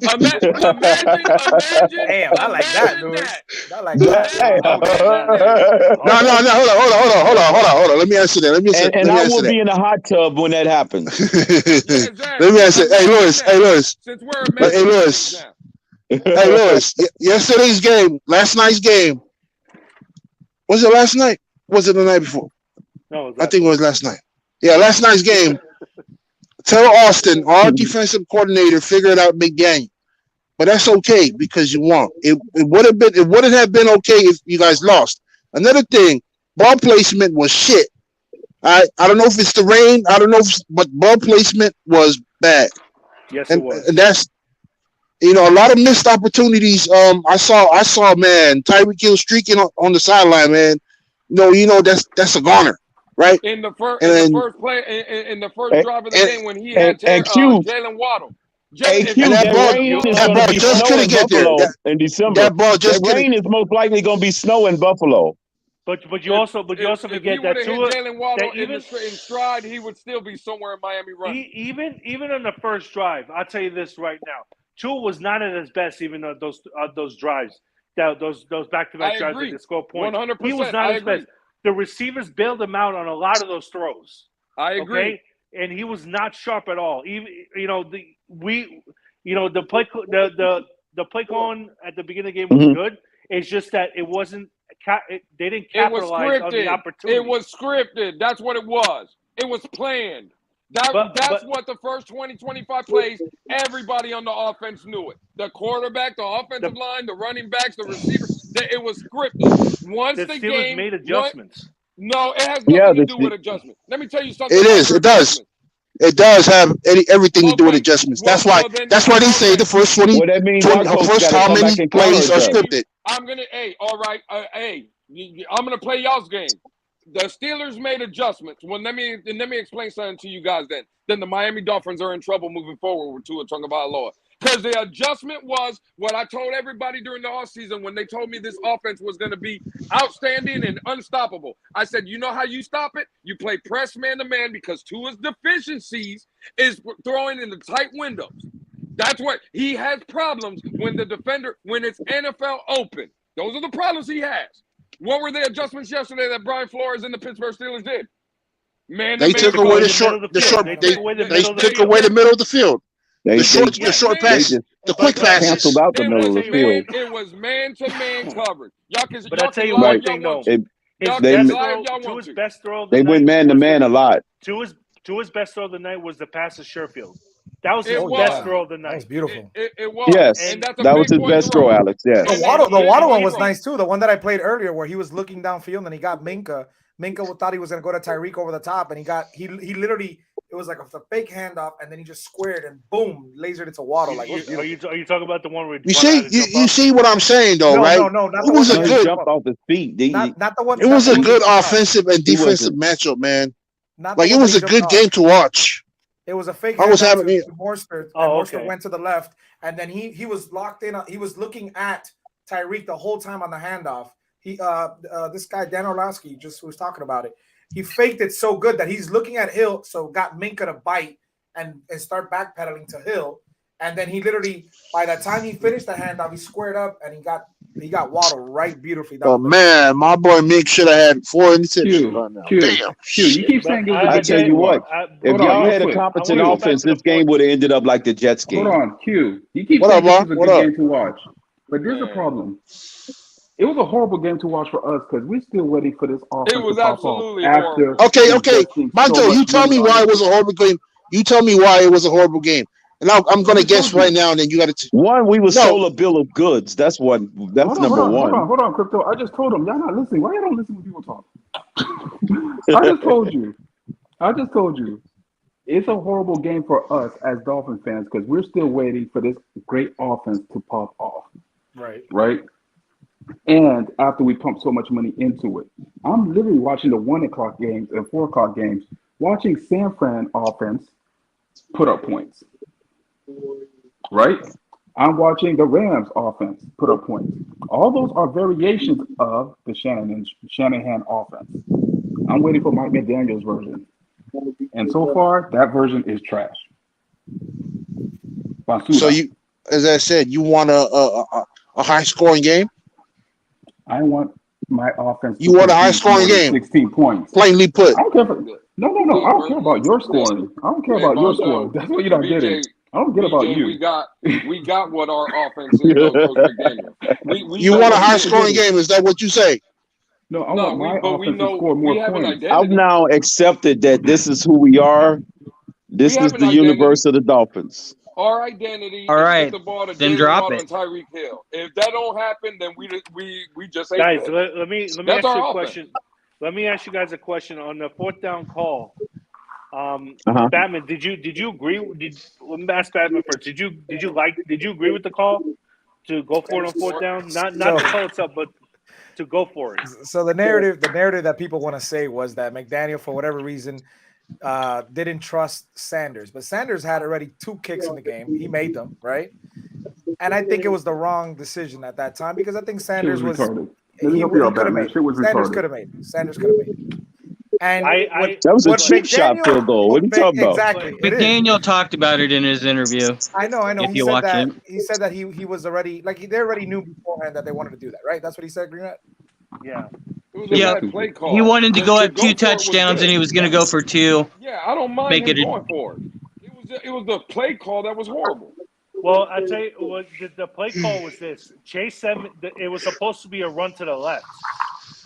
Imagine. Damn, I like that, dude. I like that. No. Hold on. Let me answer that. And I will be in a hot tub when that happens. Let me answer. Hey, Lewis. Since we're Hey, Lewis. Yesterday's game, last night's game. Was it last night? Was it the night before? No, I think it was last night. Yeah, last night's game. Tell Austin, our defensive coordinator, figured out McDaniel. But that's okay because you won. It wouldn't have been okay if you guys lost. Another thing, ball placement was shit. I don't know if it's the rain. I don't know, but ball placement was bad. Yes, it was. And that's, a lot of missed opportunities. I saw, man, Tyreek Hill streaking on the sideline, man. That's a goner, right? In the first drive of the game when he had Jalen Waddle. That ball just couldn't get there in December. That ball just rain is most likely going to be snow in Buffalo. But you also forget that Tua, Jalen Waddle in stride, he would still be somewhere in Miami running. Even on the first drive, I'll tell you this right now, Tua was not at his best even on those drives. Those back-to-back drives that score points. 100%. He was not at his best. The receivers bailed him out on a lot of those throws. I agree. Okay? And he was not sharp at all. Even the play calling at the beginning of the game was good. It's just that it wasn't. They didn't capitalize on the opportunity. It was scripted. That's what it was. It was planned. That's what the first 20-25 plays, everybody on the offense knew it. The quarterback, the offensive line, the running backs, the receivers, it was scripted. Once the Steelers game made adjustments. No, it has nothing to do with adjustments. Let me tell you something. It is. It does. It does have everything to do with adjustments. That's why they say the first 20, well, that means first how many plays are scripted. I'm going to play y'all's game. The Steelers made adjustments. Well, let me explain something to you guys then the Miami Dolphins are in trouble moving forward with Tua Tagovailoa. Because the adjustment was what I told everybody during the offseason when they told me this offense was going to be outstanding and unstoppable. I said, you know how you stop it? You play press man-to-man because Tua's deficiencies is throwing in the tight windows. That's what he has problems when it's NFL open. Those are the problems he has. What were the adjustments yesterday that Brian Flores and the Pittsburgh Steelers did? They took away the middle of the field. The short passes, the quick passes. Canceled out the middle of the field. It was man-to-man coverage. But I tell you one thing, though. Tua's best throw of the night. They went man-to-man a lot. Tua's best throw of the night was the pass to Sherfield. That was his best throw of the night. That was beautiful. It was. Yes, that was his best throw, Alex. Yes. The Waddle one was nice, too. The one that I played earlier where he was looking downfield and he got Minka. Minka thought he was going to go to Tyreek over the top, and he literally – it was like a fake handoff, and then he just squared and boom, lasered it to Waddle. Like, are you talking about the one where you see what I'm saying though, right? No, not it was a good jump off his feet. Not the one. It was a good offensive and defensive matchup, man. Like it was a good game to watch. It was a fake. I was having Morstead. Morstead went to the left, and then he was locked in. He was looking at Tyreek the whole time on the handoff. This guy Dan Orlowski just was talking about it. He faked it so good that he's looking at Hill, so got Minka to bite and start backpedaling to Hill. And then he literally, by the time he finished the handoff, he squared up and he got Waddle right beautifully. Oh man, my boy Mink should have had 4 interceptions right now. Damn. You keep saying I tell you what, if y'all had a competent offense, this game would have ended up like the Jets game. Hold on, Q. You keep saying this is a good game to watch, but there's a problem. It was a horrible game to watch for us because we're still waiting for this offense. It was absolutely horrible. Okay. Michael, you tell me why it was a horrible game. You tell me why it was a horrible game. And I'm going to guess right now, and then you got to. We sold a bill of goods. That's one. That's number one. Hold on, Crypto. I just told them. Y'all not listening. Why y'all don't listen when people talk? I just told you. It's a horrible game for us as Dolphin fans because we're still waiting for this great offense to pop off. Right. And after we pump so much money into it, I'm literally watching the 1 o'clock games and 4 o'clock games, watching San Fran offense put up points. Right? I'm watching the Rams offense put up points. All those are variations of the Shanahan offense. I'm waiting for Mike McDaniel's version. And so far, that version is trash. So you, as I said, you want a high scoring game? I want my offense. You want a high scoring game? 16 points. Plainly put. I don't care for, no. I don't care about your scoring. I don't care about your scoring. That's what you're not getting. I don't care about you. We got what our offense is. Coach McDaniel. You want a high scoring game? Is that what you say? No, I want my offense to score more points. I've now accepted that this is who we are. This is the universe of the Dolphins. Our identity All right, is get the ball to then Jalen drop Waddle it. and Tyreek Hill. If that don't happen, then we just ain't Guys, good. let me ask That's you our a offense. question. Let me ask you guys a question on the fourth down call. Uh-huh. Batman, did you agree? Let me ask Batman first. Did you agree with the call to go for it on fourth down? Not the call itself, but to go for it. So the narrative that people want to say was that McDaniel, for whatever reason, didn't trust Sanders, but Sanders had already 2 kicks in the game. He made them, right? And I think it was the wrong decision at that time because I think Sanders was retarded. Sanders could have made it. Sanders could have made it. And that was a cheap shot field goal. What are you talking about? Exactly. McDaniel talked about it in his interview. I know. If He you said watch that. it. He said that he was already they already knew beforehand that they wanted to do that, right? That's what he said, Greenrat? Yeah. Yeah, he wanted to go at 2 touchdowns and he was going to go for 2. Yeah, I don't mind him going for it. It was the play call that was horrible. Well, I tell you what, the play call was this: Chase Edmonds. It was supposed to be a run to the left,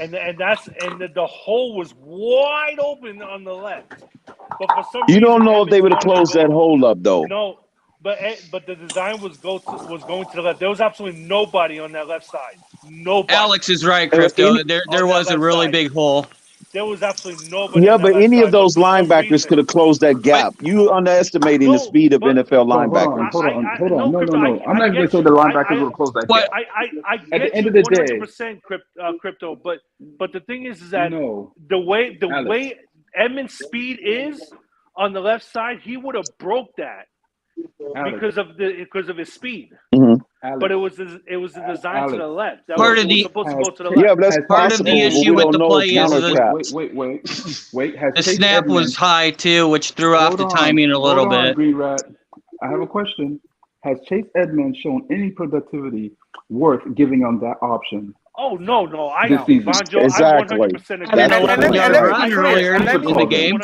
and the hole was wide open on the left. But for some You reason, don't know if they Edmonds would have wanted to closed go- that hole up though. No, but the design was going to the left. There was absolutely nobody on that left side. Nobody. Alex is right, Crypto. There was a really big hole. There was absolutely nobody. Yeah, on that but left any side, of those but for some linebackers reason- could have closed that gap. You underestimating the speed of NFL linebackers. Hold on. No. I'm not I even going get to say you. the linebackers would have closed that gap. I At get the end you of the day, 100% crypto, but the thing is that No. the way Alex. Edmonds' speed is on the left side, he would have broke that Alex. because of his speed. Mhm. But it was the design to the left. That Part was, of it was the- supposed to go to the Yeah, left. but that's Part of possible. the but issue we with don't the know play is countertraps. Wait. Has the Chase snap Edmonds, was high too, which threw off the timing a little hold on, bit. Green Rat. I have a question. Has Chase Edmonds shown any productivity worth giving on that option? Oh no! I This know. season. Bonjo, Exactly. I 100% agree. Had an And let 11-yard me run be clear. earlier And let in the game.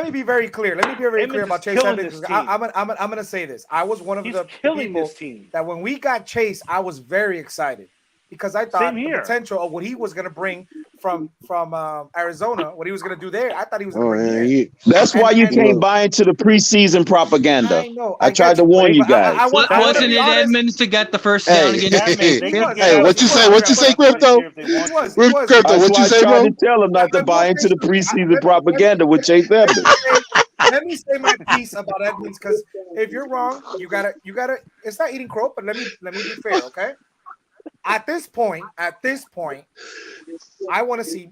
me be very clear. Let me be very clear about Chase Edmonds. I'm gonna say this. I was one of the people this team. that when we got Chase, I was very excited because I thought the potential of what he was gonna bring from Arizona, what he was gonna do there. I thought he was gonna bring here. That's why you can't buy into the preseason propaganda. I know. I tried to warn you guys. Wasn't it Edmonds to get the first down against Hey, what you say? What you say, Crypto? Crypto, That's what why you I say, tried bro? to tell him not to buy into the preseason propaganda with Chase Edmonds. Let me say my piece about Edmonds because if you're wrong, you gotta. It's not eating crow, but let me be fair, okay? At this point, I want to see.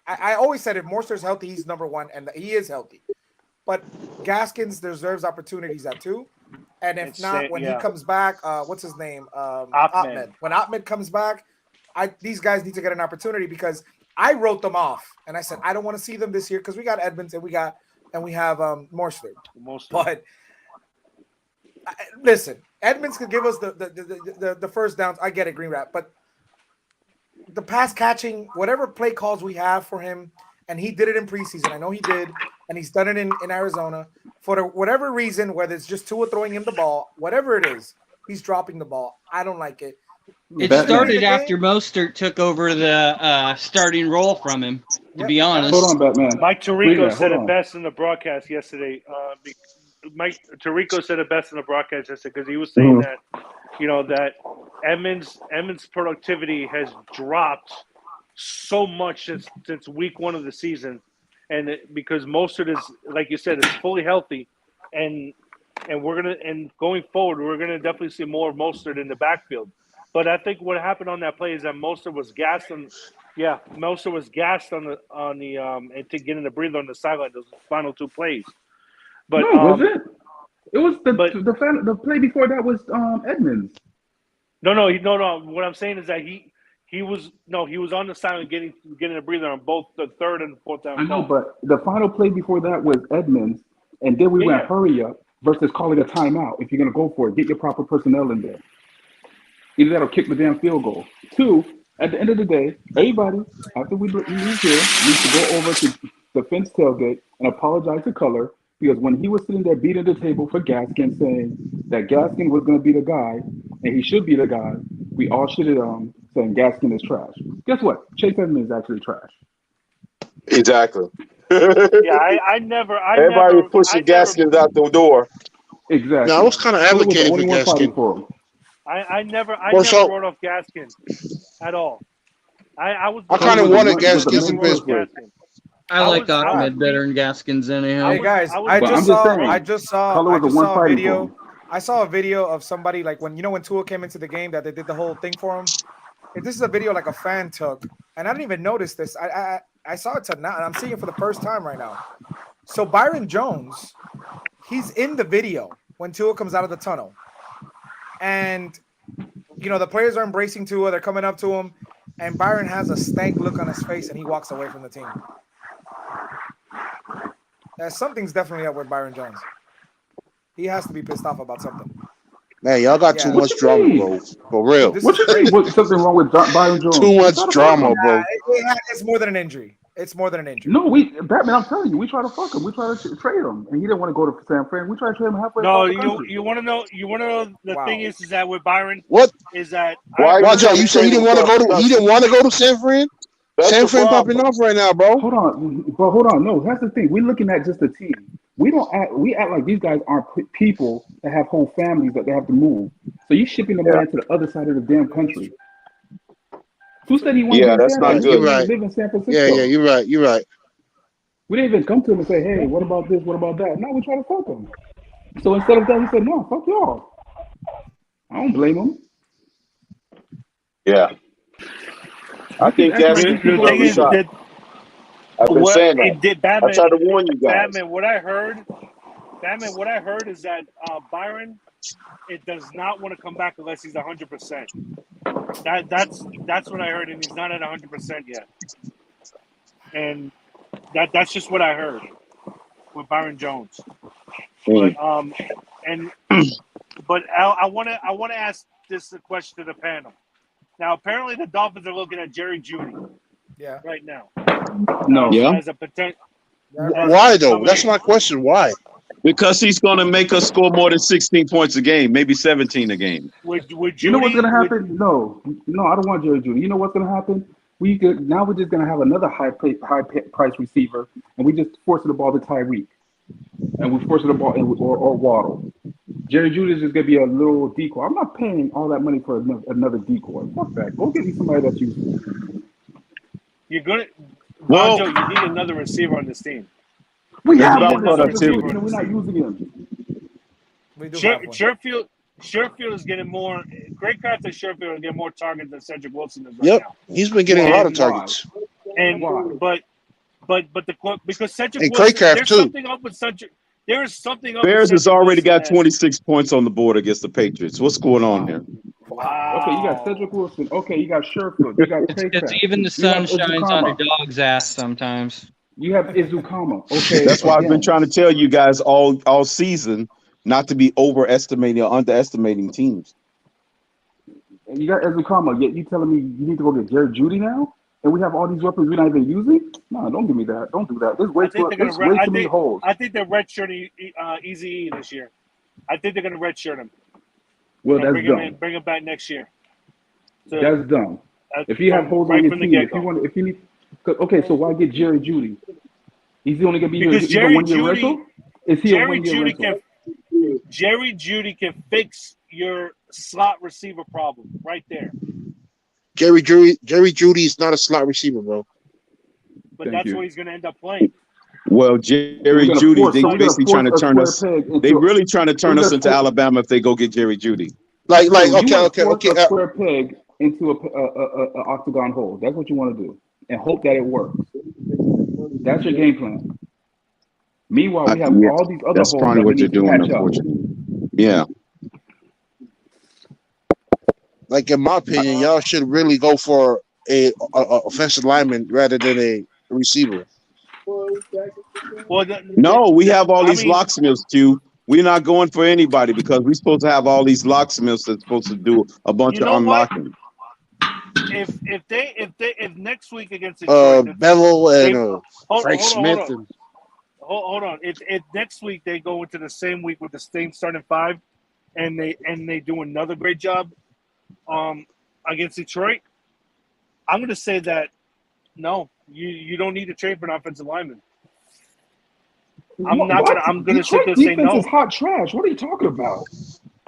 I always said if Morster's healthy, he's number one, and he is healthy. But Gaskins deserves opportunities at 2, and if not, when he comes back, what's his name? Ahmed. When Ahmed comes back, these guys need to get an opportunity because I wrote them off, and I said I don't want to see them this year because we got Edmonds and we have Morster. But listen, Edmonds could give us the first downs. I get it, Green Rat, but the pass catching, whatever play calls we have for him, and he did it in preseason. I know he did, and he's done it in Arizona. For whatever reason, whether it's just Tua throwing him the ball, whatever it is, he's dropping the ball. I don't like it. It started after Mostert took over the starting role from him, to be honest. Hold on, Batman. Mike Tirico said hold it on. best in the broadcast yesterday. Mike Tirico said it best in the broadcast yesterday because he was saying that, that Edmonds' productivity has dropped so much since week 1 of the season, and because Mostert is, like you said, is fully healthy, and going forward we're gonna definitely see more of Mostert in the backfield. But I think what happened on that play is that Mostert was gassed on the and to get in the breather on the sideline those final 2 plays. But no, was it? It was the play before that was Edmonds. No. What I'm saying is that he He was on the sideline getting a breather on both the third and fourth down. I know, call. but the final play before that was Edmonds, and then we went hurry up versus calling a timeout. If you're going to go for it, get your proper personnel in there. Either that or kick the damn field goal. Two, at the end of the day, everybody, after we leave here, needs to go over to the Fence tailgate and apologize to Color, because when he was sitting there beating the table for Gaskin, saying that Gaskin was going to be the guy and he should be the guy, we all should have saying Gaskin is trash. Guess what? Chase Edmonds is actually trash. Exactly. I never. Everybody pushing Gaskins out the door. Exactly. No, I was kind of advocating for Gaskin. I never wrote off Gaskin at all. I kind of wanted Gaskins in Pittsburgh. I like Ahmed better than Gaskins anyhow. Hey guys, I just saw a video. I saw a video of somebody like when Tua came into the game that they did the whole thing for him. This is a video like a fan took, and I didn't even notice this. I saw it tonight, and I'm seeing it for the first time right now. So Byron Jones, he's in the video when Tua comes out of the tunnel, and the players are embracing Tua. They're coming up to him, and Byron has a stank look on his face, and he walks away from the team. Something's definitely up with Byron Jones. He has to be pissed off about something. Man, y'all got too much drama, bro. For real. What you think? What's something wrong with Byron Jones? Too much drama, bro. It's more than an injury. It's more than an injury. No, Batman, I'm telling you, we try to fuck him. We try to trade him, and he didn't want to go to San Fran. We try to trade him halfway. No, you want to know? You want to know the thing is that with Byron, what is that? Watch out! You say he didn't want to go to? He didn't want to go to San Fran. San Fran popping off right now, bro. Hold on. No, that's the thing. We're looking at just the team. We act like these guys aren't people that have whole families that they have to move. So you shipping them man to the other side of the damn country. Who said he wanted to that's not good. Live in San Francisco. Yeah, you're right. We didn't even come to him and say, hey, what about this? What about that? No, we try to fuck him. So instead of that, he said, no, fuck y'all. I don't blame him. Yeah. I think that's the thing is that I've been saying that. Batman, I tried to warn you guys. Batman, what I heard is that Byron, it does not want to come back unless he's 100%. That's what I heard, and he's not at 100% yet. And that's just what I heard with Byron Jones. But I want to ask this question to the panel. Now, apparently, the Dolphins are looking at Jerry Jeudy. Yeah. Right now. No. Yeah. As a potential. Why though? That's my question. Why? Because he's going to make us score more than 16 points a game, maybe 17 a game. Would you know what's going to happen? No, I don't want Jerry Jeudy. You know what's going to happen? Now we're just going to have another high price receiver, and we just force the ball to Tyreek, and we force the ball or Waddle. Jerry Jeudy is just going to be a little decoy. I'm not paying all that money for another decoy. Fuck that. Go get me somebody that's useful. You're gonna, Bonjo, you need another receiver on this team. We have another receiver, and we're not using him. Sherfield is getting more. Great Craft and Sherfield is getting more targets than Cedric Wilson is right now. He's been getting a lot of targets. And but because Cedric and Wilson, Craycraft there's too. something up with Cedric. There is something up. Bears with has already Wilson got 26 points on the board against the Patriots. What's going on here? Wow. Okay, you got Cedric Wilson. Okay, you got Sherfield. You got it's even the sun shines on a dog's ass sometimes. You have Izukama. Okay, that's why I've been trying to tell you guys all season not to be overestimating or underestimating teams. And you got Izukama. Yet you telling me you need to go get Jerry Jeudy now? And we have all these weapons we're not even using? No, don't give me that. Don't do that. There's way too many holes. I think they're redshirting Easy this year. I think they're going to redshirt him. Well, that's dumb. Bring him back next year. So, that's dumb. If you have holes on your team, if you need, okay, so why get Jerry Jeudy? He's only going to be because here. Jerry Jeudy, is he Jerry Jeudy Jerry Jeudy can fix your slot receiver problem right there. Jerry Jeudy is not a slot receiver, bro. But that's what he's going to end up playing. Well, Jerry Jeudy, they basically trying to turn us. They really trying to turn us into Alabama if they go get Jerry Jeudy. Okay. A square peg into a octagon hole. That's what you want to do, and hope that it works. That's your game plan. Meanwhile, we have all these other holes. That's probably what you're doing, unfortunately. Yeah. Like in my opinion, y'all should really go for a offensive lineman rather than a receiver. Well, No, we have all I these mean, locksmiths, Q. We're not going for anybody because we're supposed to have all these locksmiths that's supposed to do a bunch you of know what? unlocking. If next week against Detroit, Bevel and hold Frank Smith. on. Hold on. If next week they go into the same week with the same starting five, and they do another great job, against Detroit, I'm going to say that no, you don't need to trade for an offensive lineman. I'm going to sit there and say no. Defense is hot trash. What are you talking about?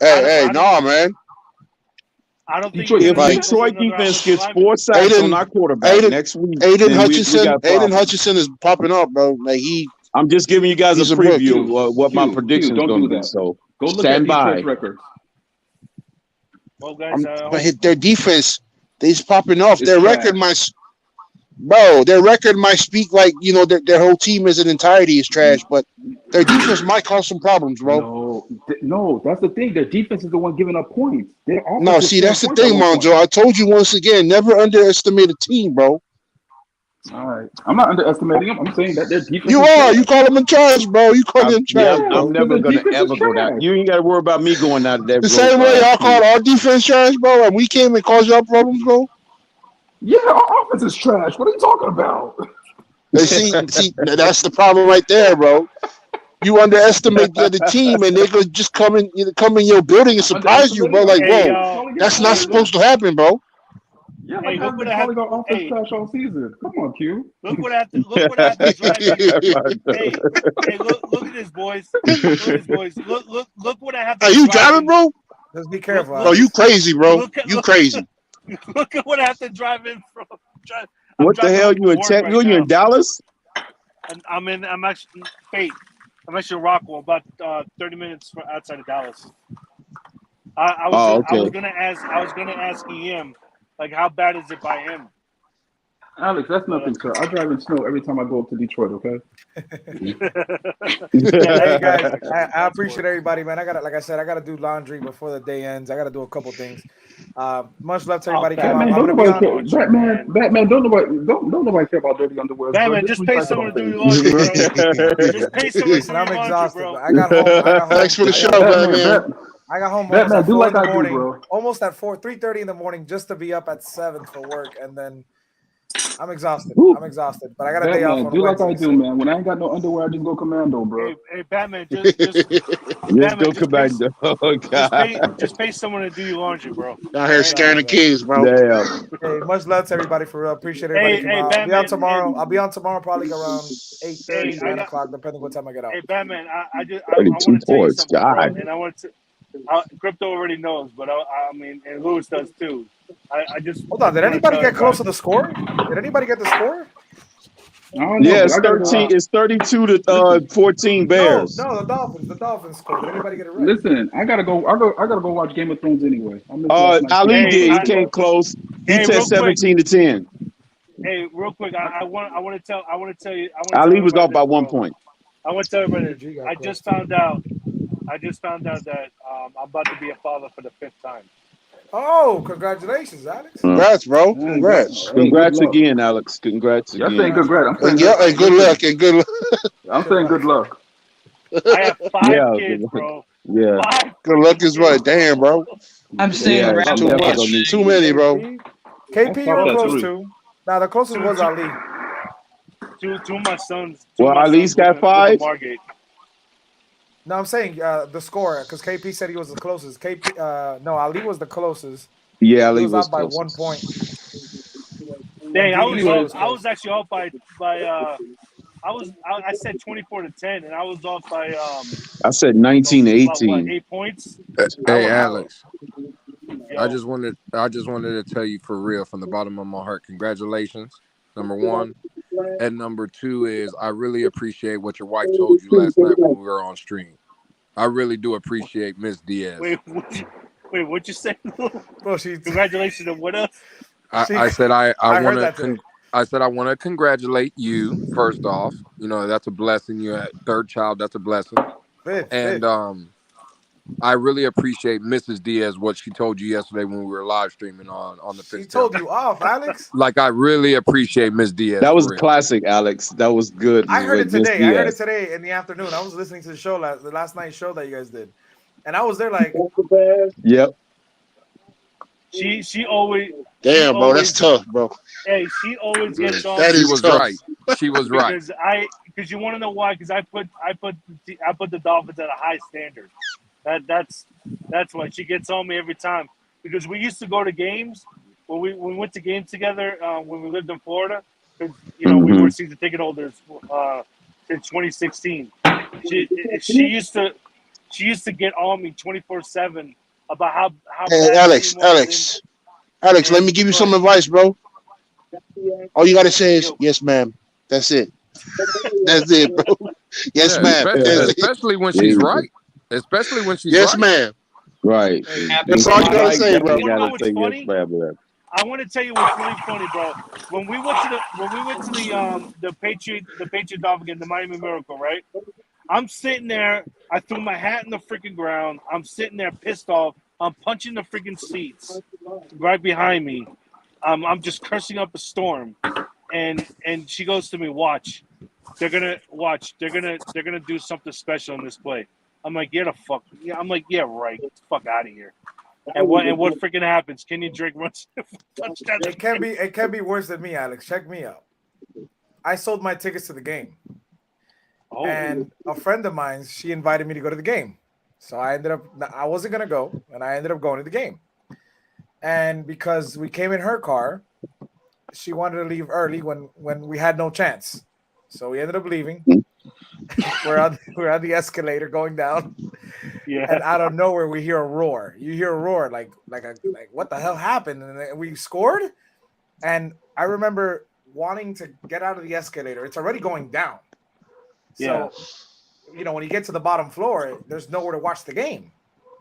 Hey, no, man. I don't think If Detroit defense gets 4 sacks on our quarterback next week, Aiden then Hutchinson, we got Aiden problems. Hutchinson is popping up, bro. Like I'm just giving you guys he's a a rookie. preview of what my predictions don't going do to be. that. So Go look stand at by. Detroit's record. Well, guys, But their defense, they's popping off. It's Their trash. record might speak like their whole team as an entirety is trash, but their defense might cause some problems, bro. No, that's the thing. Their defense is the one giving up points. Their offense No, is see, scoring that's the points at thing, one Monjo. point. I told you once again, never underestimate a team, bro. All right, I'm not underestimating them. I'm saying that their defense. You is are. trash. You call them in charge, bro. You call them in charge, bro. I'm never the going to defense ever is go down. trash. You ain't got to worry about me going out that The road. same way y'all called our defense trash, bro, and we came and caused y'all problems, bro. Yeah, our offense is trash. What are you talking about? See, that's the problem right there, bro. You underestimate the other team, and they're gonna just come in your building and surprise you, bro. Like, whoa, that's not supposed to happen, bro. Yeah, Hey, like look I've what been I have. calling our offense Hey, trash all season. Come on, Q. look what I have to drive in. Hey, look at this, boys. Look at this, boys. Look what I have to Are you drive driving, in. bro? Just be careful. Bro, you crazy, bro. You crazy. Look at what I have to drive in from. What the hell? You in Pittsburgh you in Dallas? I'm actually Fate. I'm actually in Rockwell, about 30 minutes outside of Dallas. I was gonna ask EM, like, how bad is it by him? Alex, that's nothing, sir. I drive in snow every time I go up to Detroit. Okay. Hey guys, I appreciate everybody, man. Like I said, I gotta do laundry before the day ends. I gotta do a couple things. Much love to everybody. Batman, don't nobody care. Batman, don't nobody care about dirty underwear. Batman, bro. just pay someone to do your laundry, bro. Just pay someone to do Listen, your I'm laundry, exhausted. bro. I got home. Thanks for the show, Batman. I got home Batman, almost at do 4 like in the I do, morning. bro. Almost at 3:30 in the morning, just to be up at 7 for work, and then I'm exhausted. I'm exhausted, but I got a day off Batman, on do like Wednesday. I do, man. When I ain't got no underwear, I just go commando, bro. Hey, Batman, just go commando. Oh, God. Just pay someone to do your laundry, bro. Out here scaring the kids, bro. Damn. Hey, much love to everybody for real. Appreciate everybody. Hey, I'll Batman, be on tomorrow. I'll be on tomorrow probably around 8:30, 9 o'clock, depending what time I get out. Hey, Batman, I want to tell you something, bro, and I want to. Crypto already knows, but I mean, and Lewis does too. I just hold on. Did anybody get close to the score? Did anybody get the score? Yeah, it's 13. It's 32 to 14 Bears. No, the Dolphins. The Dolphins scored. Did anybody get it right? Listen, I gotta go watch Game of Thrones anyway. Ali did. He came close. He said 17 to 10. Hey, real quick, I want to tell you. Ali was off by 1 point. I want to tell everybody this. I just found out that I'm about to be a father for the 5th time. Oh, congratulations, Alex. Congrats, bro. Congrats. Congrats again, Alex. Congrats again. I'm saying congrats. And good luck. And good luck. I'm saying good luck. I have 5 kids, bro. Yeah. 5. Good luck is right. Damn, bro. I'm saying too much. Too many, bro. KP, you were close to. Now the closest was Ali. Two of my sons. Well, Ali's got 5. No, I'm saying the score because KP said he was the closest. No, Ali was the closest. Yeah, Ali was up by closest. 1 point. Dang, I was actually off by I said 24 to 10, and I was off by I said 19 to 18. 8 points. Hey, Alex. I just wanted to tell you for real, from the bottom of my heart, congratulations. Number 1. And number 2 is I really appreciate what your wife told you last night when we were on stream. I really do appreciate Miss Diaz. Wait, what'd you say? Bro, congratulations on what else? I said I want to congratulate you first off. You know, that's a blessing. You're a 3rd child. That's a blessing. Fifth. I really appreciate Mrs. Diaz, what she told you yesterday when we were live streaming on the She Pittsburgh. told you off, Alex. Like, I really appreciate Miss Diaz. That was for real. classic, Alex. That was good. I heard it with Miss today. I heard it Diaz. today in the afternoon. I was listening to the show the last night's show that you guys did, and I was there like, Yep. She always. Damn, bro, that's tough, bro. Hey, she always gets on. That She is was tough. right. She was right. Because you want to know why? Because I put the Dolphins at a high standard. That's why she gets on me every time. Because we used to go to games when we went to games together when we lived in Florida. Because we were season ticket holders since 2016. She used to get on me 24/7 about how Hey, bad Alex, let me give you some advice, bro. All you gotta say is yes, ma'am. That's it. That's it, bro. Yes, Yeah, ma'am. especially when she's right. Especially when she's yes, right. ma'am. Right. That's all you gotta say, bro. You know what's funny? I want to tell you what's really funny, bro. When we went to the Patriot Dolphin game, the Miami Miracle, right? I'm sitting there. I threw my hat in the freaking ground. I'm sitting there pissed off. I'm punching the freaking seats right behind me. I'm just cursing up a storm, and she goes to me, "Watch, they're gonna do something special in this play." I'm like, "Yeah, the fuck, yeah." I'm like, "Yeah, right. Get the fuck out of here." And what freaking happens? Kenyon Drake runs touchdown. it can be worse than me, Alex. Check me out. I sold my tickets to the game. Oh. And a friend of mine, she invited me to go to the game. So I wasn't going to go, and I ended up going to the game. And because we came in her car, she wanted to leave early when we had no chance. So we ended up leaving. we're on the escalator going down. Yeah. And out of nowhere, we hear a roar. You hear a roar, like what the hell happened? And then we scored. And I remember wanting to get out of the escalator. It's already going down. Yeah. So, when you get to the bottom floor, there's nowhere to watch the game.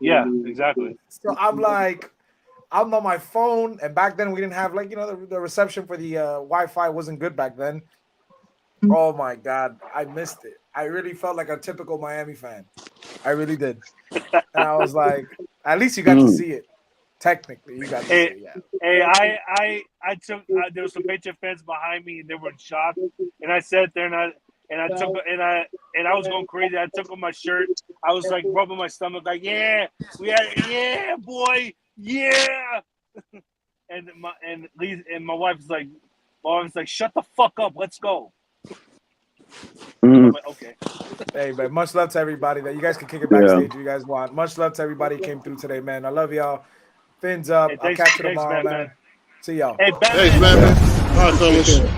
Yeah, exactly. So I'm on my phone, and back then we didn't have the reception for the Wi-Fi wasn't good back then. Oh my God, I missed it. I really felt like a typical Miami fan. I really did. And I was like, at least you got to see it. Technically, you got to see it. Yeah. Hey, I took there were some Patriot fans behind me, and they were in shock. And I sat there and I was going crazy. I took off my shirt. I was like rubbing my stomach, like, yeah, boy, yeah. and my wife's like, shut the fuck up, let's go. I'm like, okay. Hey, man, much love to everybody. That you guys can kick it backstage if you guys want. Much love to everybody who came through today, man. I love y'all. Fins up. Hey, I'll catch you tomorrow, man. See y'all. Hey, Thanks, man. All right, fellas.